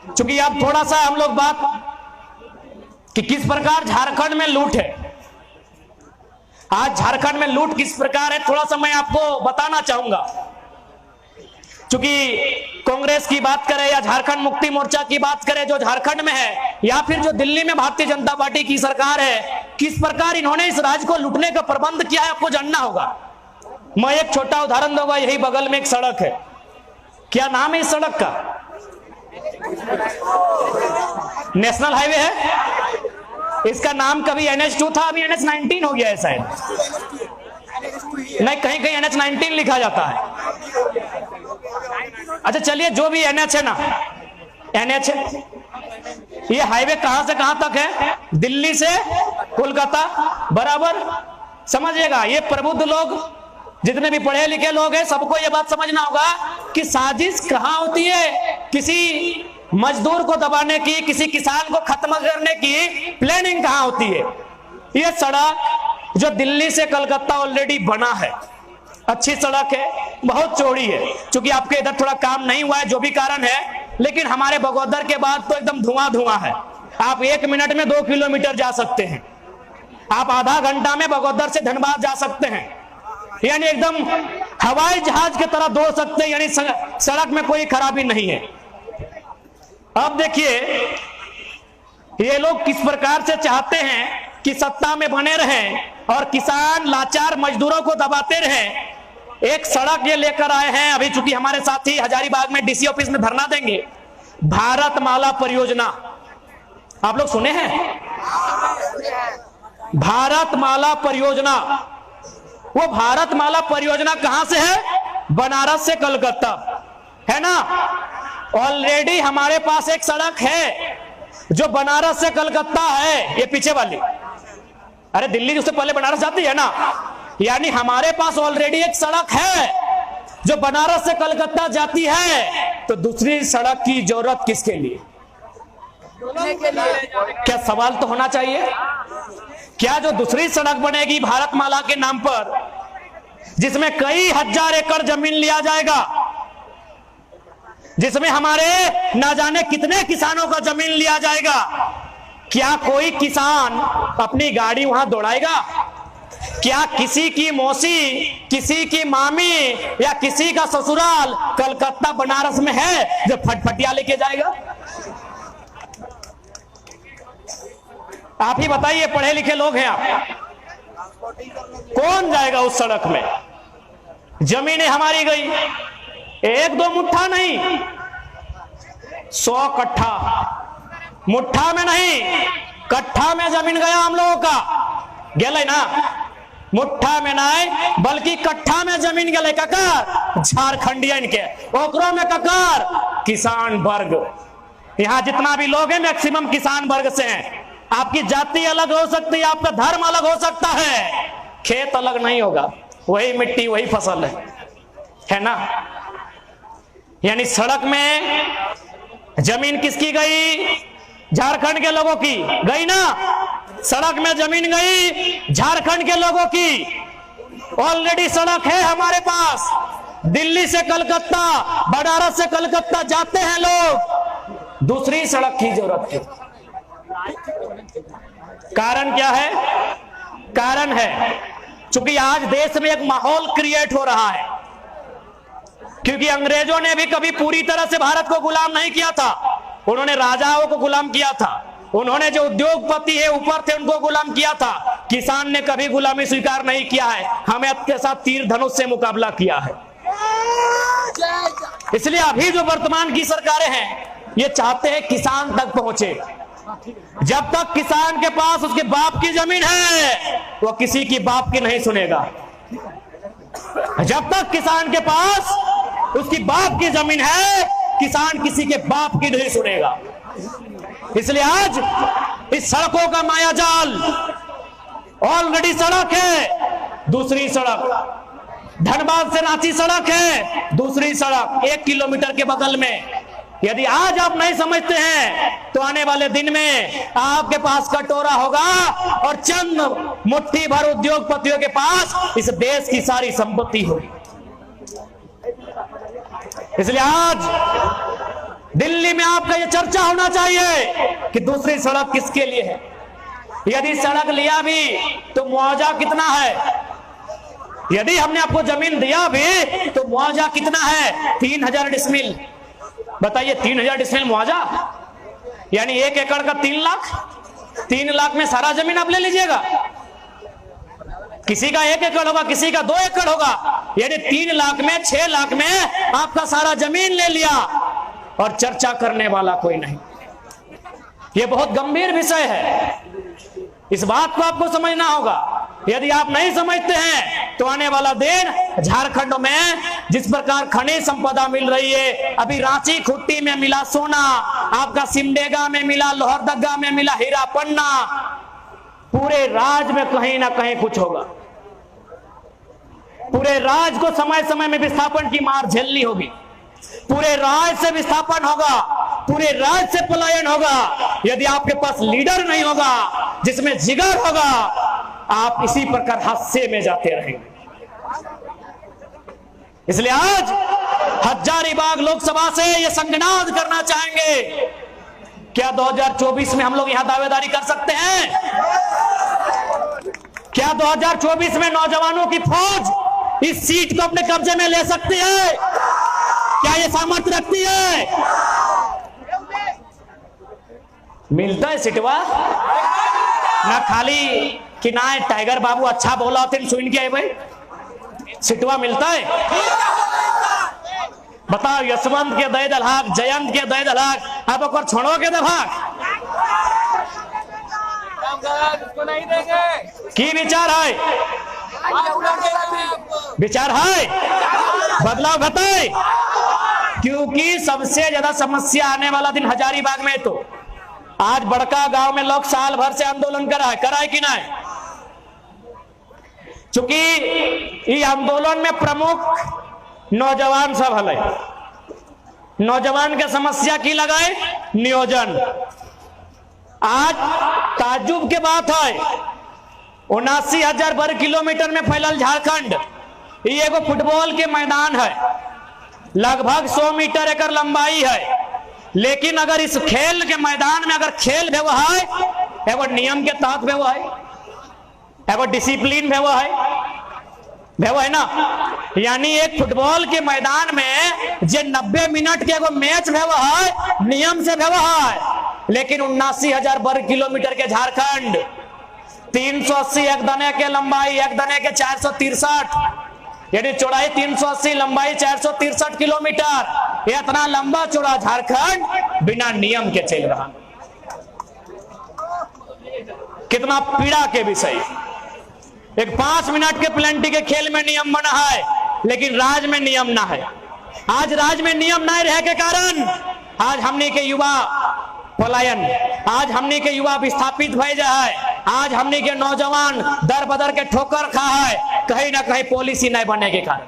चूंकि अब थोड़ा सा हम लोग बात कि किस प्रकार झारखंड में लूट है, आज झारखंड में लूट किस प्रकार है थोड़ा सा मैं आपको बताना चाहूंगा। चूंकि कांग्रेस की बात करें या झारखंड मुक्ति मोर्चा की बात करें जो झारखंड में है, या फिर जो दिल्ली में भारतीय जनता पार्टी की सरकार है, किस प्रकार इन्होंने इस राज्य को लूटने का प्रबंध किया है आपको जानना होगा। मैं एक छोटा उदाहरण दूंगा। यही बगल में एक सड़क है, क्या नाम है इस सड़क का? नेशनल हाईवे है। इसका नाम कभी NH2 था, अभी NH19 हो गया है शायद। नहीं, कहीं कहीं NH19 लिखा जाता है। अच्छा चलिए, जो भी NH है ना, NH है। ये हाईवे कहां से कहां तक है? दिल्ली से कोलकाता बराबर। समझिएगा, ये प्रबुद्ध लोग जितने भी पढ़े लिखे लोग हैं सबको ये बात समझना होगा कि साजिश कहां होती है। किसी मजदूर को दबाने की, किसी किसान को खत्म करने की प्लानिंग कहां होती है। ये सड़क जो दिल्ली से कलकत्ता ऑलरेडी बना है, अच्छी सड़क है, बहुत चौड़ी है। क्योंकि आपके इधर थोड़ा काम नहीं हुआ है, जो भी कारण है, लेकिन हमारे बगोदर के बाद तो एकदम धुआं धुआं है। आप 1 मिनट में 2 किलोमीटर जा सकते हैं, आप आधा घंटा में बगोदर से धनबाद जा सकते हैं, यानी एकदम हवाई जहाज की तरह दौड़ सकते हैं, यानी सड़क में कोई खराबी नहीं है। अब देखिए, ये लोग किस प्रकार से चाहते हैं कि सत्ता में बने रहें और किसान लाचार मजदूरों को दबाते रहें। एक सड़क ये लेकर आए हैं, अभी चूंकि हमारे साथी हजारीबाग में DC ऑफिस में धरना देंगे, भारतमाला परियोजना। आप लोग सुने हैं? भारतमाला परियोजना। वो भारतमाला परियोजना कहां से है? बनारस से कलकत्ता, है ना। ऑलरेडी हमारे पास एक सड़क है जो बनारस से कलकत्ता है, ये पीछे वाली। अरे दिल्ली उससे पहले बनारस जाती है ना, यानी हमारे पास ऑलरेडी एक सड़क है जो बनारस से कलकत्ता जाती है। तो दूसरी सड़क की जरूरत किसके लिए? क्या सवाल तो होना चाहिए। क्या जो दूसरी सड़क बनेगी भारतमाला के नाम पर, जिसमें कई हजार एकड़ जमीन लिया जाएगा, जिसमें हमारे ना जाने कितने किसानों का जमीन लिया जाएगा, क्या कोई किसान अपनी गाड़ी वहां दौड़ाएगा? क्या किसी की मौसी, किसी की मामी या किसी का ससुराल कलकत्ता बनारस में है जो फटफटिया लेके जाएगा? आप ही बताइए, पढ़े लिखे लोग हैं आप, कौन जाएगा उस सड़क में? जमीनें हमारी गई, 1-2 मुट्ठा नहीं, 100 कट्ठा। मुट्ठा में नहीं, कट्ठा में जमीन गया हम लोगों का, गेले ना। मुट्ठा में नहीं बल्कि कट्ठा में जमीन गेले ककार झारखंडियन के, ओकरो में ककार किसान वर्ग। यहां जितना भी लोग हैं मैक्सिमम किसान वर्ग से हैं। आपकी जाति अलग हो सकती है, आपका धर्म अलग हो सकता है, खेत अलग नहीं होगा, वही मिट्टी वही फसल है ना। यानी सड़क में जमीन किसकी गई? झारखंड के लोगों की गई ना। सड़क में जमीन गई झारखंड के लोगों की। ऑलरेडी सड़क है हमारे पास, दिल्ली से कलकत्ता, बनारस से कलकत्ता जाते हैं लोग, दूसरी सड़क की जरूरत है। कारण क्या है? कारण है क्योंकि आज देश में एक माहौल क्रिएट हो रहा है, क्योंकि अंग्रेजों ने भी कभी पूरी तरह से भारत को गुलाम नहीं किया था। उन्होंने राजाओं को गुलाम किया था, उन्होंने जो उद्योगपति है ऊपर थे उनको गुलाम किया था। किसान ने कभी गुलामी स्वीकार नहीं किया है, हमें के साथ तीर धनुष से मुकाबला किया है। इसलिए अभी जो वर्तमान की सरकारें हैं ये चाहते हैं किसान तक पहुंचे। जब तक किसान के पास उसके बाप की जमीन है वो किसी की बाप की नहीं सुनेगा। जब तक किसान के पास उसकी बाप की जमीन है किसान किसी के बाप की नहीं सुनेगा। इसलिए आज इस सड़कों का मायाजाल, ऑलरेडी सड़क है, दूसरी सड़क धनबाद से रांची सड़क है, दूसरी सड़क 1 किलोमीटर के बगल में। यदि आज आप नहीं समझते हैं तो आने वाले दिन में आपके पास कटोरा होगा और चंद मुट्ठी भर उद्योगपतियों के पास इस देश की सारी संपत्ति होगी। इसलिए आज दिल्ली में आपका यह चर्चा होना चाहिए कि दूसरी सड़क किसके लिए है। यदि सड़क लिया भी तो मुआवजा कितना है, यदि हमने आपको जमीन दिया भी तो मुआवजा कितना है। 3000 डिसमिल, बताइए 3000 डिसमिल मुआवजा, यानी 1 एकड़ का 3 लाख। 3 लाख में सारा जमीन आप ले लीजिएगा। किसी का 1 एकड़ होगा, किसी का 2 एकड़ होगा, यानी 3 लाख में 6 लाख में आपका सारा जमीन ले लिया और चर्चा करने वाला कोई नहीं। यह बहुत गंभीर विषय है, इस बात को आपको समझना होगा। यदि आप नहीं समझते हैं तो आने वाला दिन झारखंड में जिस प्रकार खनिज संपदा मिल रही है, अभी रांची खुट्टी में मिला सोना, आपका सिमडेगा में मिला, लोहरदगा में मिला हीरा पन्ना, पूरे राज्य में कहीं ना कहीं कुछ होगा। पूरे राज्य को समय समय में विस्थापन की मार झेलनी होगी, पूरे राज्य से विस्थापन होगा, पूरे राज्य से पलायन होगा। यदि आपके पास लीडर नहीं होगा जिसमें जिगर होगा, आप इसी प्रकार हादसे में जाते रहेंगे। इसलिए आज हजारीबाग लोकसभा से यह संगनाद करना चाहेंगे, क्या 2024 में हम लोग यहां दावेदारी कर सकते हैं? क्या 2024 में नौजवानों की फौज इस सीट को अपने कब्जे में ले सकती है? क्या ये सामर्थ्य रखती है? मिलता है सिटवा ना, खाली कि ना टाइगर बाबू अच्छा बोला थे सुन के भाई, सिटवा मिलता है? बताओ, यशवंत के दे दलहाक, जयंत के दे दलहाक, आप और छोड़ो के दलहाक नहीं देंगे। की विचार है? विचार है बदलाव बताए, क्योंकि सबसे ज्यादा समस्या आने वाला दिन हजारीबाग में। तो आज बड़का गांव में लोग साल भर से आंदोलन कराए कि नहीं? चूंकि ये आंदोलन में प्रमुख नौजवान सब हले, नौजवान के समस्या की लगाए नियोजन। आज ताज्जुब के बात है, 79,000 वर्ग किलोमीटर में फैलल झारखंड, ये एगो फुटबॉल के मैदान है, लगभग 100 मीटर एकर लंबाई है। लेकिन अगर इस खेल के मैदान में अगर खेल भेव है, एगो नियम के तहत भेव है, एगो डिसिप्लिन भेव है ना, यानी एक फुटबॉल के मैदान में जे 90 मिनट के एगो मैच भेव है, नियम से भेव है। लेकिन 79,000 वर्ग किलोमीटर के झारखंड, 380 एक दने के लंबाई, एक दने के 463, यानी चौड़ाई 380, लंबाई 463 किलोमीटर, ये इतना लंबा चौड़ा झारखंड बिना नियम के चल रहा। कितना पीड़ा के विषय। एक 5 मिनट के प्लेंटी के खेल में नियम बना है, लेकिन राज्य में नियम ना है। आज राज्य में नियम नहीं रहे के कारण आज हमने के युवा पलायन, आज हमने के युवा विस्थापित भय जाए, आज हमने के नौजवान दर बदर के ठोकर खा है, कहीं ना कहीं पॉलिसी नहीं बनने के कारण।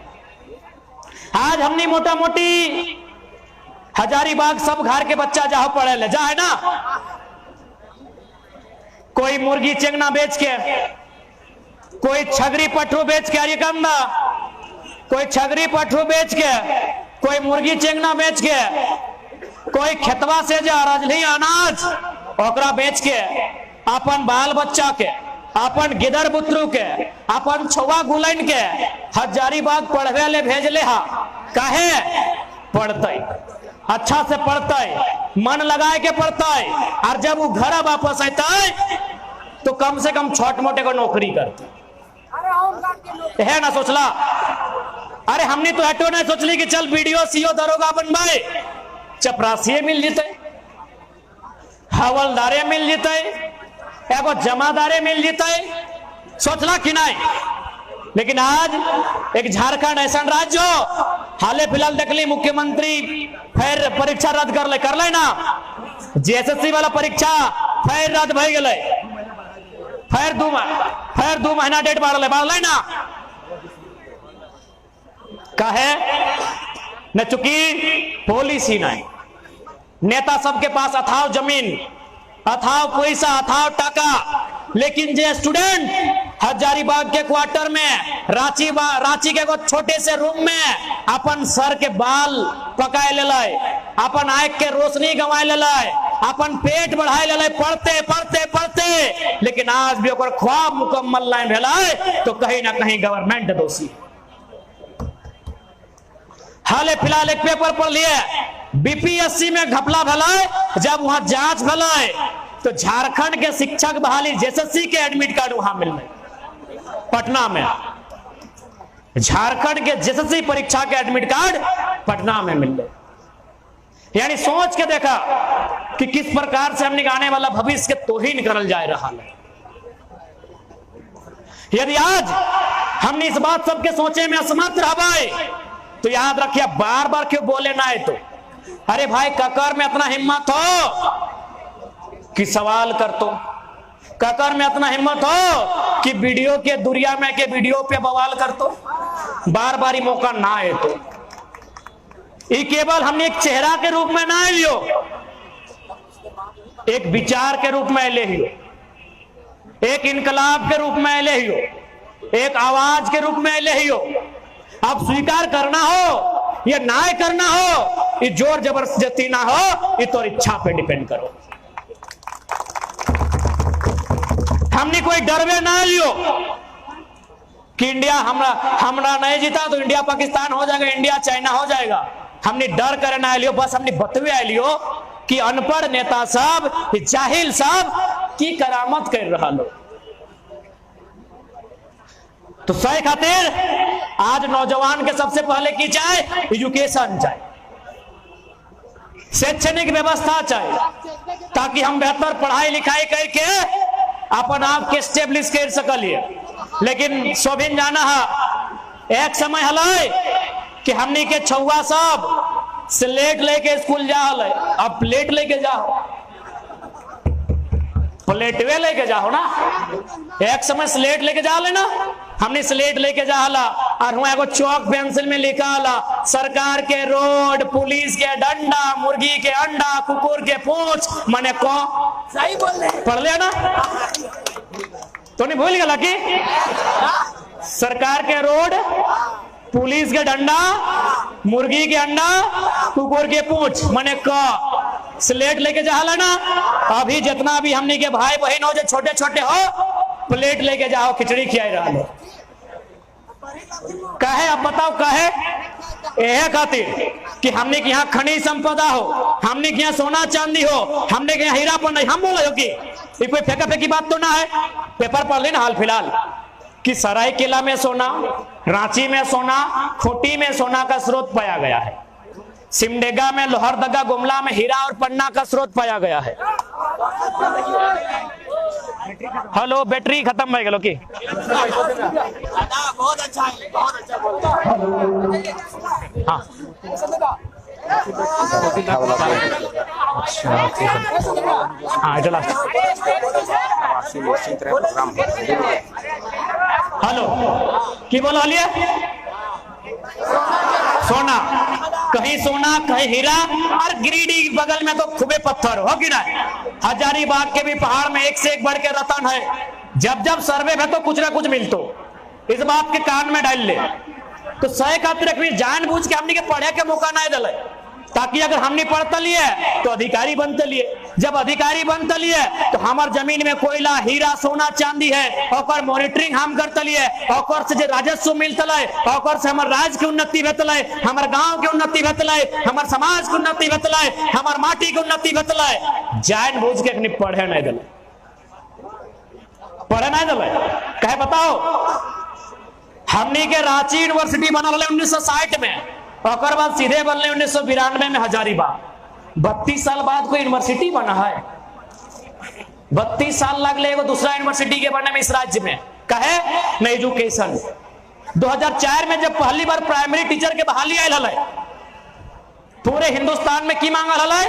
आज हमने मोटा मोटी हजारीबाग सब घर के बच्चा जहां पढ़े ले जा है ना, कोई मुर्गी चेंगना बेच के, कोई छगरी पठरू बेच के, अरिकंदा, कोई छगरी पठरू बेच के, कोई मुर्गी चेंगना बेच के, कोई खेतवा से जा रजली अनाज ओकरा बेच के अपन बाल बच्चा के, अपन गिदर बुतरू के, अपन छुआ गुलन के हजारीबाग पढ़वे ले भेजले हा। काहे? पढ़ते अच्छा से पढ़ते, मन लगाए के पढ़ते, और जब वो घर वापस आते तो कम से कम छोट मोटे को नौकरी करते है ना। सोचला, अरे हमने तो हटो नहीं सोचली कि चल वीडियो सीओ दरोगा बनवाए, चपरासी मिल जेते, हवलदारे मिल जेते, एगो जमादारे मिल जेते, सोचला कि नहीं। लेकिन आज एक झारखंड ऐसा राज्य हो, हाले फिलहाल देखली मुख्यमंत्री फिर परीक्षा रद्द कर ले ना, जेएसएससी वाला परीक्षा फिर रद्द भई गेले, फिर 2 महीना डेट बढ़ले ना। कहे न चूंकि पॉलिसी नहीं, नेता सबके पास अथाव जमीन, अथाव पैसा, अथाव टाका, लेकिन जे स्टूडेंट हजारीबाग के क्वार्टर में, रांची के छोटे से रूम में अपन सर के बाल पकाए ले, अपन आंख के रोशनी गंवाए ले, अपन पेट बढ़ाए ले, पढ़ते पढ़ते पढ़ते, लेकिन आज भी ओकर ख्वाब मुकम्मल नहीं भेला तो कहीं ना कहीं गवर्नमेंट दोषी। हाल फिलहाल एक पेपर पढ़ लिए, बीपीएससी में घपला भलाए, जब वहां जांच भलाए तो झारखंड के शिक्षक बहाली जेएसएससी के एडमिट कार्ड वहां मिल रहे, पटना में झारखंड के जेएसएससी परीक्षा के एडमिट कार्ड पटना में मिल रहे। यानी सोच के देखा कि किस प्रकार से हमने आने वाला भविष्य के तौहीन करल जा रहा है। यदि आज हमने इस बात सबके सोचे में असमर्थ रह तो याद रखिए, बार बार क्यों बोले ना है तो, अरे भाई ककर में इतना हिम्मत हो कि सवाल कर तो, ककर में इतना हिम्मत हो कि वीडियो के दुनिया में के वीडियो पे बवाल कर तो, बार बार ही मौका ना है तो। ये केवल हमने एक चेहरा के रूप में ना लियो, एक विचार के रूप में ले लियो, एक इनकलाब के रूप में ले लियो, एक आवाज के रूप में ले लियो। अब स्वीकार करना हो या ना करना हो, ये जोर जबरदस्ती ना हो, ये तो इच्छा पे डिपेंड करो। हमने कोई डरवे ना लियो कि इंडिया हमरा नहीं जीता तो इंडिया पाकिस्तान हो जाएगा, इंडिया चाइना हो जाएगा। हमने डर करे ना लियो, बस हमने बतवे लियो कि अनपढ़ नेता सब, जाहिल सब की करामत कर रहा लो। तो सही खातिर आज नौजवान के सबसे पहले की चाहे एजुकेशन चाहिए, शैक्षणिक व्यवस्था चाहिए, ताकि हम बेहतर पढ़ाई लिखाई करके अपन आप के स्टेब्लिश कर सकलिए। लेकिन सोभिन जाना है, एक समय हल कि हमनी के छुआ सब स्लेट लेके स्कूल जा, अब प्लेट लेके जाओ, प्लेटवे लेके जाओ ना। एक समय स्लेट लेके जा लेना, हमने स्लेट लेके जा हला और हुआ एगो चौक पेंसिल में लिखा हला, सरकार के रोड, पुलिस के डंडा, मुर्गी के अंडा, कुकुर के पूंछ, मने को सही बोल रहे पढ़ लिया ना, तो नहीं भूल गया कि सरकार के रोड, पुलिस के डंडा, मुर्गी के अंडा, कुकुर के पूंछ, मने को स्लेट लेके जा हला ना। अभी जितना भी हमने के भाई बहन हो जो छोटे छोटे हो, प्लेट लेके जाओ, खिचड़ी खिलाई रहा लो। कहे अब बताओ, कहे यह खातिर कि हमने के यहाँ खनिज संपदा हो, हमने के यहाँ सोना चांदी हो, हमने के यहाँ हीरा पर नहीं। हम बोले हो कि ये कोई फेंका फेंकी बात तो ना है। पेपर पढ़ लेना हाल फिलहाल कि सरायकेला में सोना, रांची में सोना, खूंटी में सोना का स्रोत पाया गया है, सिमडेगा में, लोहरदगा, गुमला में हीरा और पन्ना का स्रोत पाया गया है। हेलो, बैटरी खत्म हो गया कि बहुत अच्छा है, बहुत अच्छा बोलता है। हाँ हाँ चला। हेलो की बोला लिए सोना, कहीं सोना कहीं हीरा, और गिरिडीह बगल में तो खूबे पत्थर हो कि नहीं। हजारीबाग के भी पहाड़ में एक से एक बढ़ के रतन है। जब जब सर्वे में तो कुछ ना कुछ मिलतो, इस बात के कान में डाल ले तो सही खातिर जानबूझ के हमने के पढ़े के मौका नहीं दिले, ताकि अगर हमने पढ़ते लिए तो अधिकारी बनते लिए, जब अधिकारी बनते लिए तो हमार जमीन में कोयला, हीरा, सोना, चांदी है, और मॉनिटरिंग हम करते लिए, और से राजस्व मिलता है, और से हमारे राज्य की उन्नति भेटल है, हमारे गांव की उन्नति भेटल है, हमारे समाज की उन्नति भेटल है, हमारे माटी की उन्नति भेटल है। जानबूझ के अपनी पढ़े नहीं दिले, पढ़े नहीं दिले। कहे बताओ, हमने के रांची यूनिवर्सिटी बना 1960 में, और बाद सीधे बनले 1992 में हजारीबाग। 32 साल बाद कोई यूनिवर्सिटी बना है, 32 साल लगले एगो दूसरा यूनिवर्सिटी के बनने में इस राज्य में। कहे न एजुकेशन। 2004 में जब पहली बार प्राइमरी टीचर के बहाली आयल है, पूरे हिंदुस्तान में की मांगल है,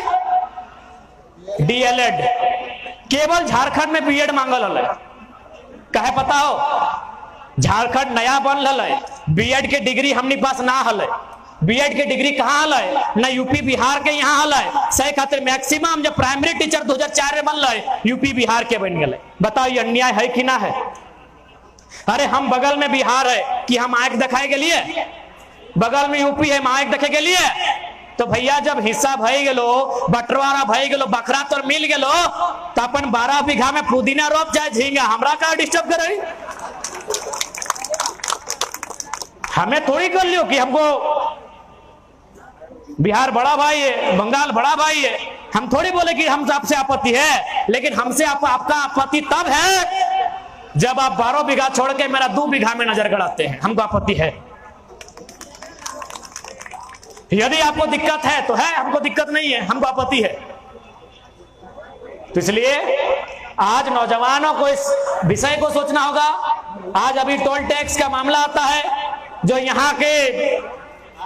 डीएलएड। केवल झारखंड में बीएड मांगल है। कहे पता हो, झारखंड नया बन रहा है, बीएड के डिग्री हमने पास ना हल, बीएड के डिग्री कहाँ हल है, ना यूपी बिहार के यहाँ हल है। सही खातिर मैक्सिमम जब प्राइमरी टीचर 2004 में बनल है, यूपी बिहार के बन गए। बताओ ये अन्याय है कि ना है? अरे हम बगल में बिहार है कि हम आंख दिखाए के लिए, बगल में यूपी है आंख देखे के लिए। तो भैया जब हिस्सा भई गेलो, बंटवारा भई गेलो, बखरा तो मिल गेलो, तो अपन 12 बीघा में पुदीना रोप जाए झींगा, हमरा का डिस्टर्ब करे? हमें थोड़ी कर लियो कि हमको बिहार बड़ा भाई है, बंगाल बड़ा भाई है। हम थोड़ी बोले कि हम आपसे आपत्ति है, लेकिन हमसे आपका आपत्ति तब है जब आप 12 बीघा छोड़ के मेरा 2 बीघा में नजर गड़ाते हैं, हमको आपत्ति है। यदि आपको दिक्कत है तो है, हमको दिक्कत नहीं है, हमको आपत्ति है। तो इसलिए आज नौजवानों को इस विषय को सोचना होगा। आज अभी टोल टैक्स का मामला आता है, जो यहाँ के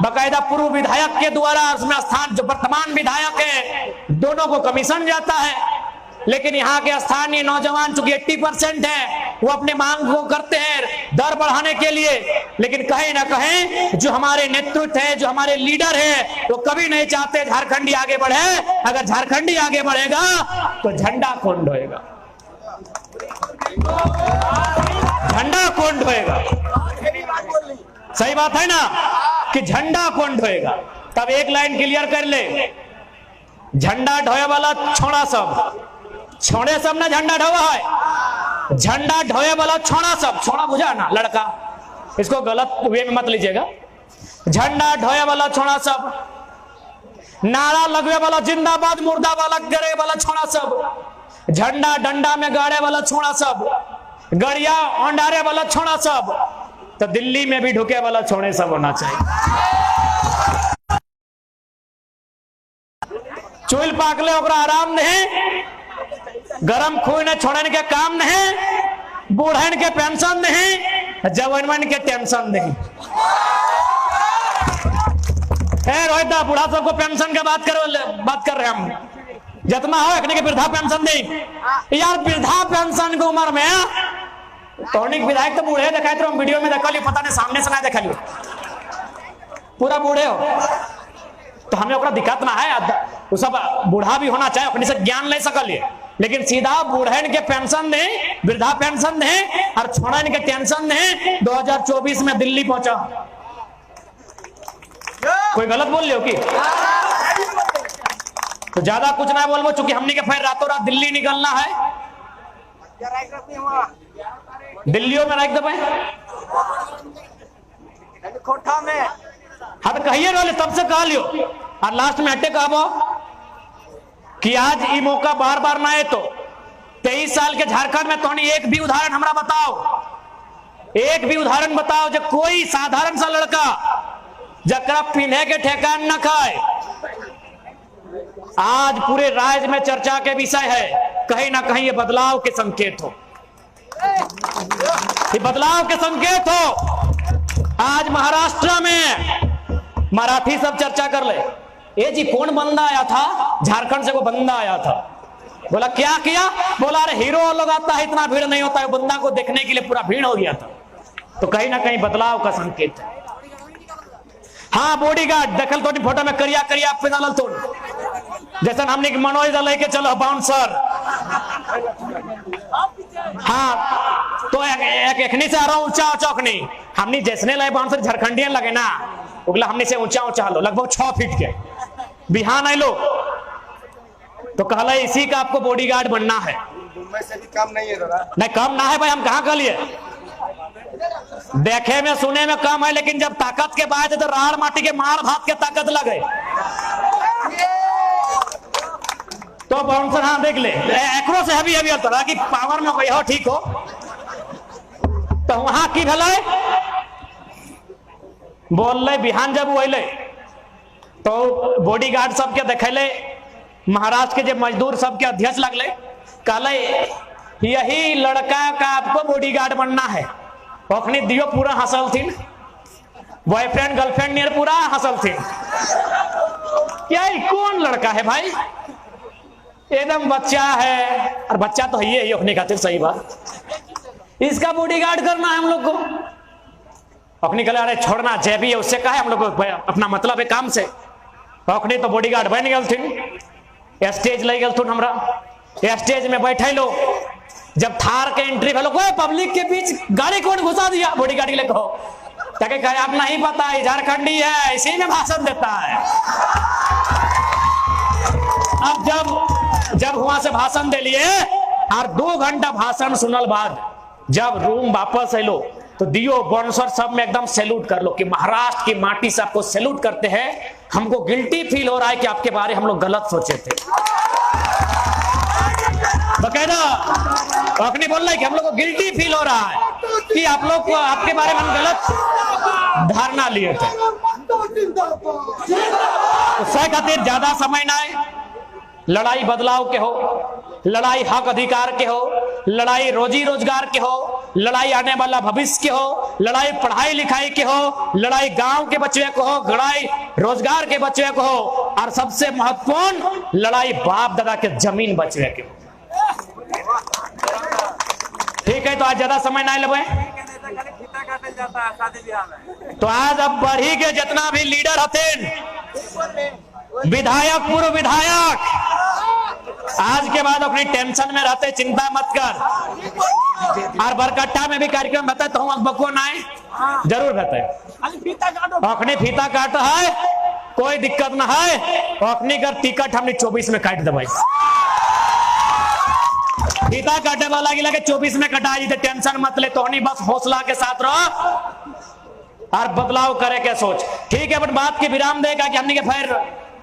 बकायदा पूर्व विधायक के द्वारा उसमें स्थान, जो वर्तमान विधायक है, दोनों को कमीशन जाता है। लेकिन यहाँ के स्थानीय नौजवान चूंकि 80% है, वो अपने मांग को करते हैं दर बढ़ाने के लिए। लेकिन कहीं ना कहीं जो हमारे नेतृत्व है, जो हमारे लीडर है, वो कभी नहीं चाहते झारखंडी आगे बढ़े। अगर झारखंडी आगे बढ़ेगा तो झंडा कौन ढोएगा? झंडा कौन ढोएगा? सही बात है ना कि झंडा कौन ढोएगा? तब एक लाइन क्लियर कर ले, झंडा ढोए वाला छोड़ा सब, छोड़े सब ना झंडा ढोवा है, झंडा ढोए वाला छोड़ा सब। छोड़ा बुझा ना लड़का, इसको गलत वे में मत लीजिएगा। झंडा ढोए वाला छोड़ा सब, नारा लगवे वाला जिंदाबाद मुर्दाबाद गड़े वाला छोड़ा सब, झंडा डंडा में गाड़े वाला छोड़ा सब, गड़िया ओंडारे वाला छोड़ा सब। तो दिल्ली में भी ढुके वाला छोड़े सब होना चाहिए। चूल पाकले ओकरा आराम नहीं, गरम खून ने छोड़ने के काम नहीं, बूढ़न के पेंशन नहीं, जवानमन के टेंशन नहीं। रोहित दा बूढ़ा सबको पेंशन के बात कर रहे हम, जितना हो एक वृद्धा पेंशन नहीं। यार वृद्धा पेंशन की उम्र में टॉनिक विधायक तो बूढ़े दिखाए थे, हम वीडियो में देखा लियो, पता नहीं सामने से ना देखा लियो, पूरा बूढ़े हो। तो हमें ओकरा दिक्कत ना है, वो सब बूढ़ा भी होना चाहिए, अपने से ज्ञान ले सकल, लेकिन सीधा बूढ़न के पेंशन नहीं, वृद्धा पेंशन नहीं और छोड़न के टेंशन नहीं। 2024 में दिल्ली पहुंचा, कोई गलत बोल लियो कि? तो ज्यादा कुछ ना बोलबो, चूंकि हमने के फिर रातों रात दिल्ली निकलना है। दिल्लियों में रख दबे कोठा में। हाँ तो कहिए रोले, तब से कह लियो और लास्ट में हटे कहबो कि आज ये मौका बार बार ना है। तो 23 साल के झारखंड में तो एक भी उदाहरण हमरा बताओ, एक भी उदाहरण बताओ जो कोई साधारण सा लड़का जकरा पीने के ठेकान न खाए। आज पूरे राज्य में चर्चा के विषय है, कहीं ना कहीं ये बदलाव के संकेत हो, ये बदलाव के संकेत हो। आज महाराष्ट्र में मराठी सब चर्चा कर ले, ये जी कौन बंदा आया था झारखंड से, वो बंदा आया था, बोला क्या किया, बोला अरे हीरो लोग आता है, इतना भीड़ नहीं होता है, बंदा को देखने के लिए पूरा भीड़ हो गया था। तो कहीं ना कहीं बदलाव का संकेत है। हाँ बॉडीगार्ड देखल तो फोटो में करिया करिया पे डालल तो, जैसे हमने मनोज लेके चलो बाउंसर। हाँ तो एक से आ रहा ऊंचा चौकनी, हमने जैसने लगे बाउंसर झारखंडियन लगे ना, उगला हमने से ऊंचा ऊंचा लो लगभग 6 फीट के बिहान आए लो। तो कहला इसी का आपको बॉडीगार्ड बनना है। से भी कम नहीं है दादा, नहीं कम ना है भाई, हम कहाँ कह लिए, देखे में सुने में कम है, लेकिन जब ताकत के बात है तो राड़ माटी के मार भात के ताकत लगे। तो बाउंसर हाँ देख ले, एकरो से हैवी हैवी तरह की पावर में कोई हो ठीक हो। तो वहां की भले बोल ले बिहान जब वो तो बॉडीगार्ड सबके देखेले, महाराष्ट्र के जो मजदूर सबके अध्यक्ष लगले, कहले यही लड़का का आपको बॉडीगार्ड बनना है। ओखनी दियो पूरा हंसल थी, बॉयफ्रेंड गर्लफ्रेंड नियर पूरा हंसल थी। क्या कौन लड़का है भाई, एकदम बच्चा है, और बच्चा तो है ही ओखनी खातिर, सही बात। इसका बॉडीगार्ड करना है हम लोग को। अपनी कल अरे छोड़ना जैबी है उससे कहा है हम लोग अपना मतलब है काम से। अपनी तो बॉडीगार्ड बन गल थी, स्टेज ले गल थुन हमरा, स्टेज में बैठे लो जब थार के एंट्री भेलो कोई पब्लिक के बीच गाड़ी कौन घुसा दिया बॉडीगार्ड के लिए कहो ताकि कहे आप नहीं पता है झारखंडी है इसी में भाषण देता है। अब जब वहां से भाषण दे लिए और 2 घंटा भाषण सुनल बाद जब रूम वापस आलो तो दियो बॉन्सर सब में एकदम सैल्यूट कर लो कि महाराष्ट्र की माटी से आपको सैल्यूट करते हैं, हमको गिल्टी फील हो रहा है कि आपके बारे हम लोग गलत सोचे थे। बकायदा अपनी बोल रहा है कि हम लोग को गिल्टी फील हो रहा है कि आप लोग को आपके बारे में हम गलत धारणा लिए थे। उससे खातिर ज्यादा समय ना है, लड़ाई बदलाव के हो, लड़ाई हक अधिकार के हो, लड़ाई रोजी रोजगार के हो, लड़ाई आने वाला भविष्य के हो, लड़ाई पढ़ाई लिखाई के हो, लड़ाई गांव के बच्चे को हो, लड़ाई रोजगार के बच्चे को हो, और सबसे महत्वपूर्ण लड़ाई बाप दादा के जमीन बचवे के हो। ठीक है, तो आज ज्यादा समय ना लेवे, तो आज अब बढ़ी के जितना भी लीडर हथे विधायक पूर्व विधायक आज के बाद अपनी टेंशन में रहते, चिंता मत कर। और बरकट्टा में भी कार्यक्रम बता तो हम बको ना जरूर बता, अपनी फीता काट है कोई दिक्कत ना है, अपनी कर टिकट हमने 24 में काट दे। फीता काटे वाला लगे 24 में कटा जी, टेंशन मत ले, तो बस हौसला के साथ रहो और बदलाव करे के सोच। ठीक है, बट बात की विराम देगा कि हमने के फिर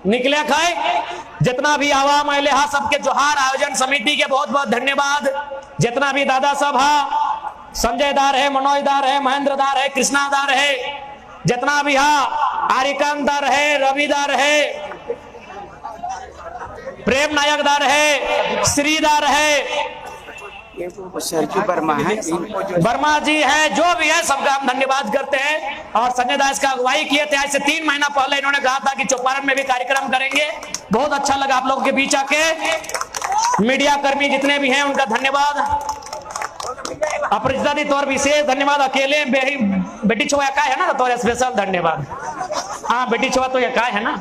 निकले खाए। जितना भी आवाम अहले हा सबके जोहार, आयोजन समिति के बहुत बहुत धन्यवाद। जितना भी दादा सब हा, संजय दार है, मनोज दार है, महेंद्र दार है, कृष्णा दार है, जितना भी हा, आरिकांत दार है, रवि दार है, प्रेम नायक दार है, श्रीदार है, वर्मा जी है, जो भी है सबका हम धन्यवाद करते हैं। और संजय दास का अगुवाई किए थे, आज से 3 महीना पहले इन्होंने कहा था कि चौपारण में भी कार्यक्रम करेंगे। बहुत अच्छा लगा आप लोगों के बीच आके। मीडिया कर्मी जितने भी हैं उनका धन्यवाद। अपरिचिता दी तौर विशेष धन्यवाद। अकेले बेटी छुआ का है ना, तो स्पेशल धन्यवाद। हाँ, बेटी छुआ तो ये का है ना।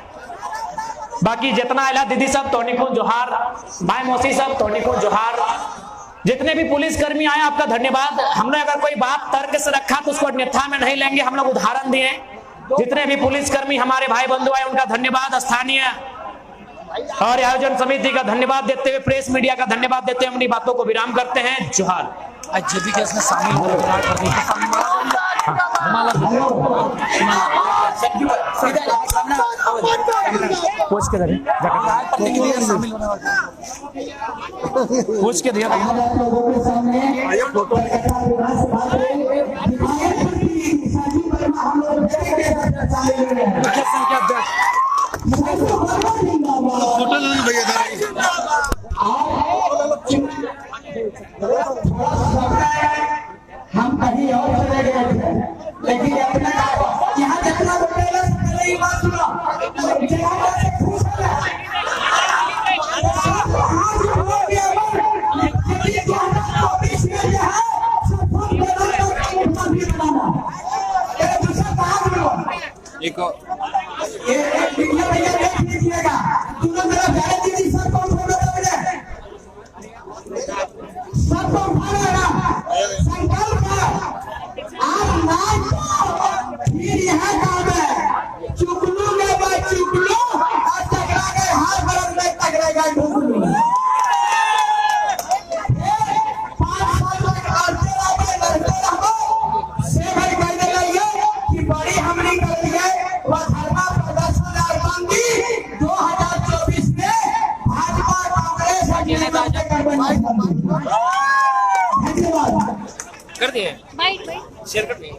बाकी जितना आला दीदी सब तोनी को जोहार, भाई मौसी सब तोनी को जोहार। जितने भी पुलिसकर्मी आए आपका धन्यवाद। हमने अगर कोई बात तर्क से रखा तो उसको अन्यथा में नहीं लेंगे, हम लोग उदाहरण दिए। जितने भी पुलिसकर्मी हमारे भाई बंधु आए उनका धन्यवाद। स्थानीय और आयोजन समिति का धन्यवाद देते हुए, प्रेस मीडिया का धन्यवाद देते हुए अपनी बातों को विराम करते हैं। जोहार। आज जेबी केस में शामिल हो पूछ के दे, पूछ के दिया फोटो लेने भैया हम कहीं और चले गए थे, लेकिन अपना यहाँ जितना बात सुनो, कर दिए, शेयर कर दिए।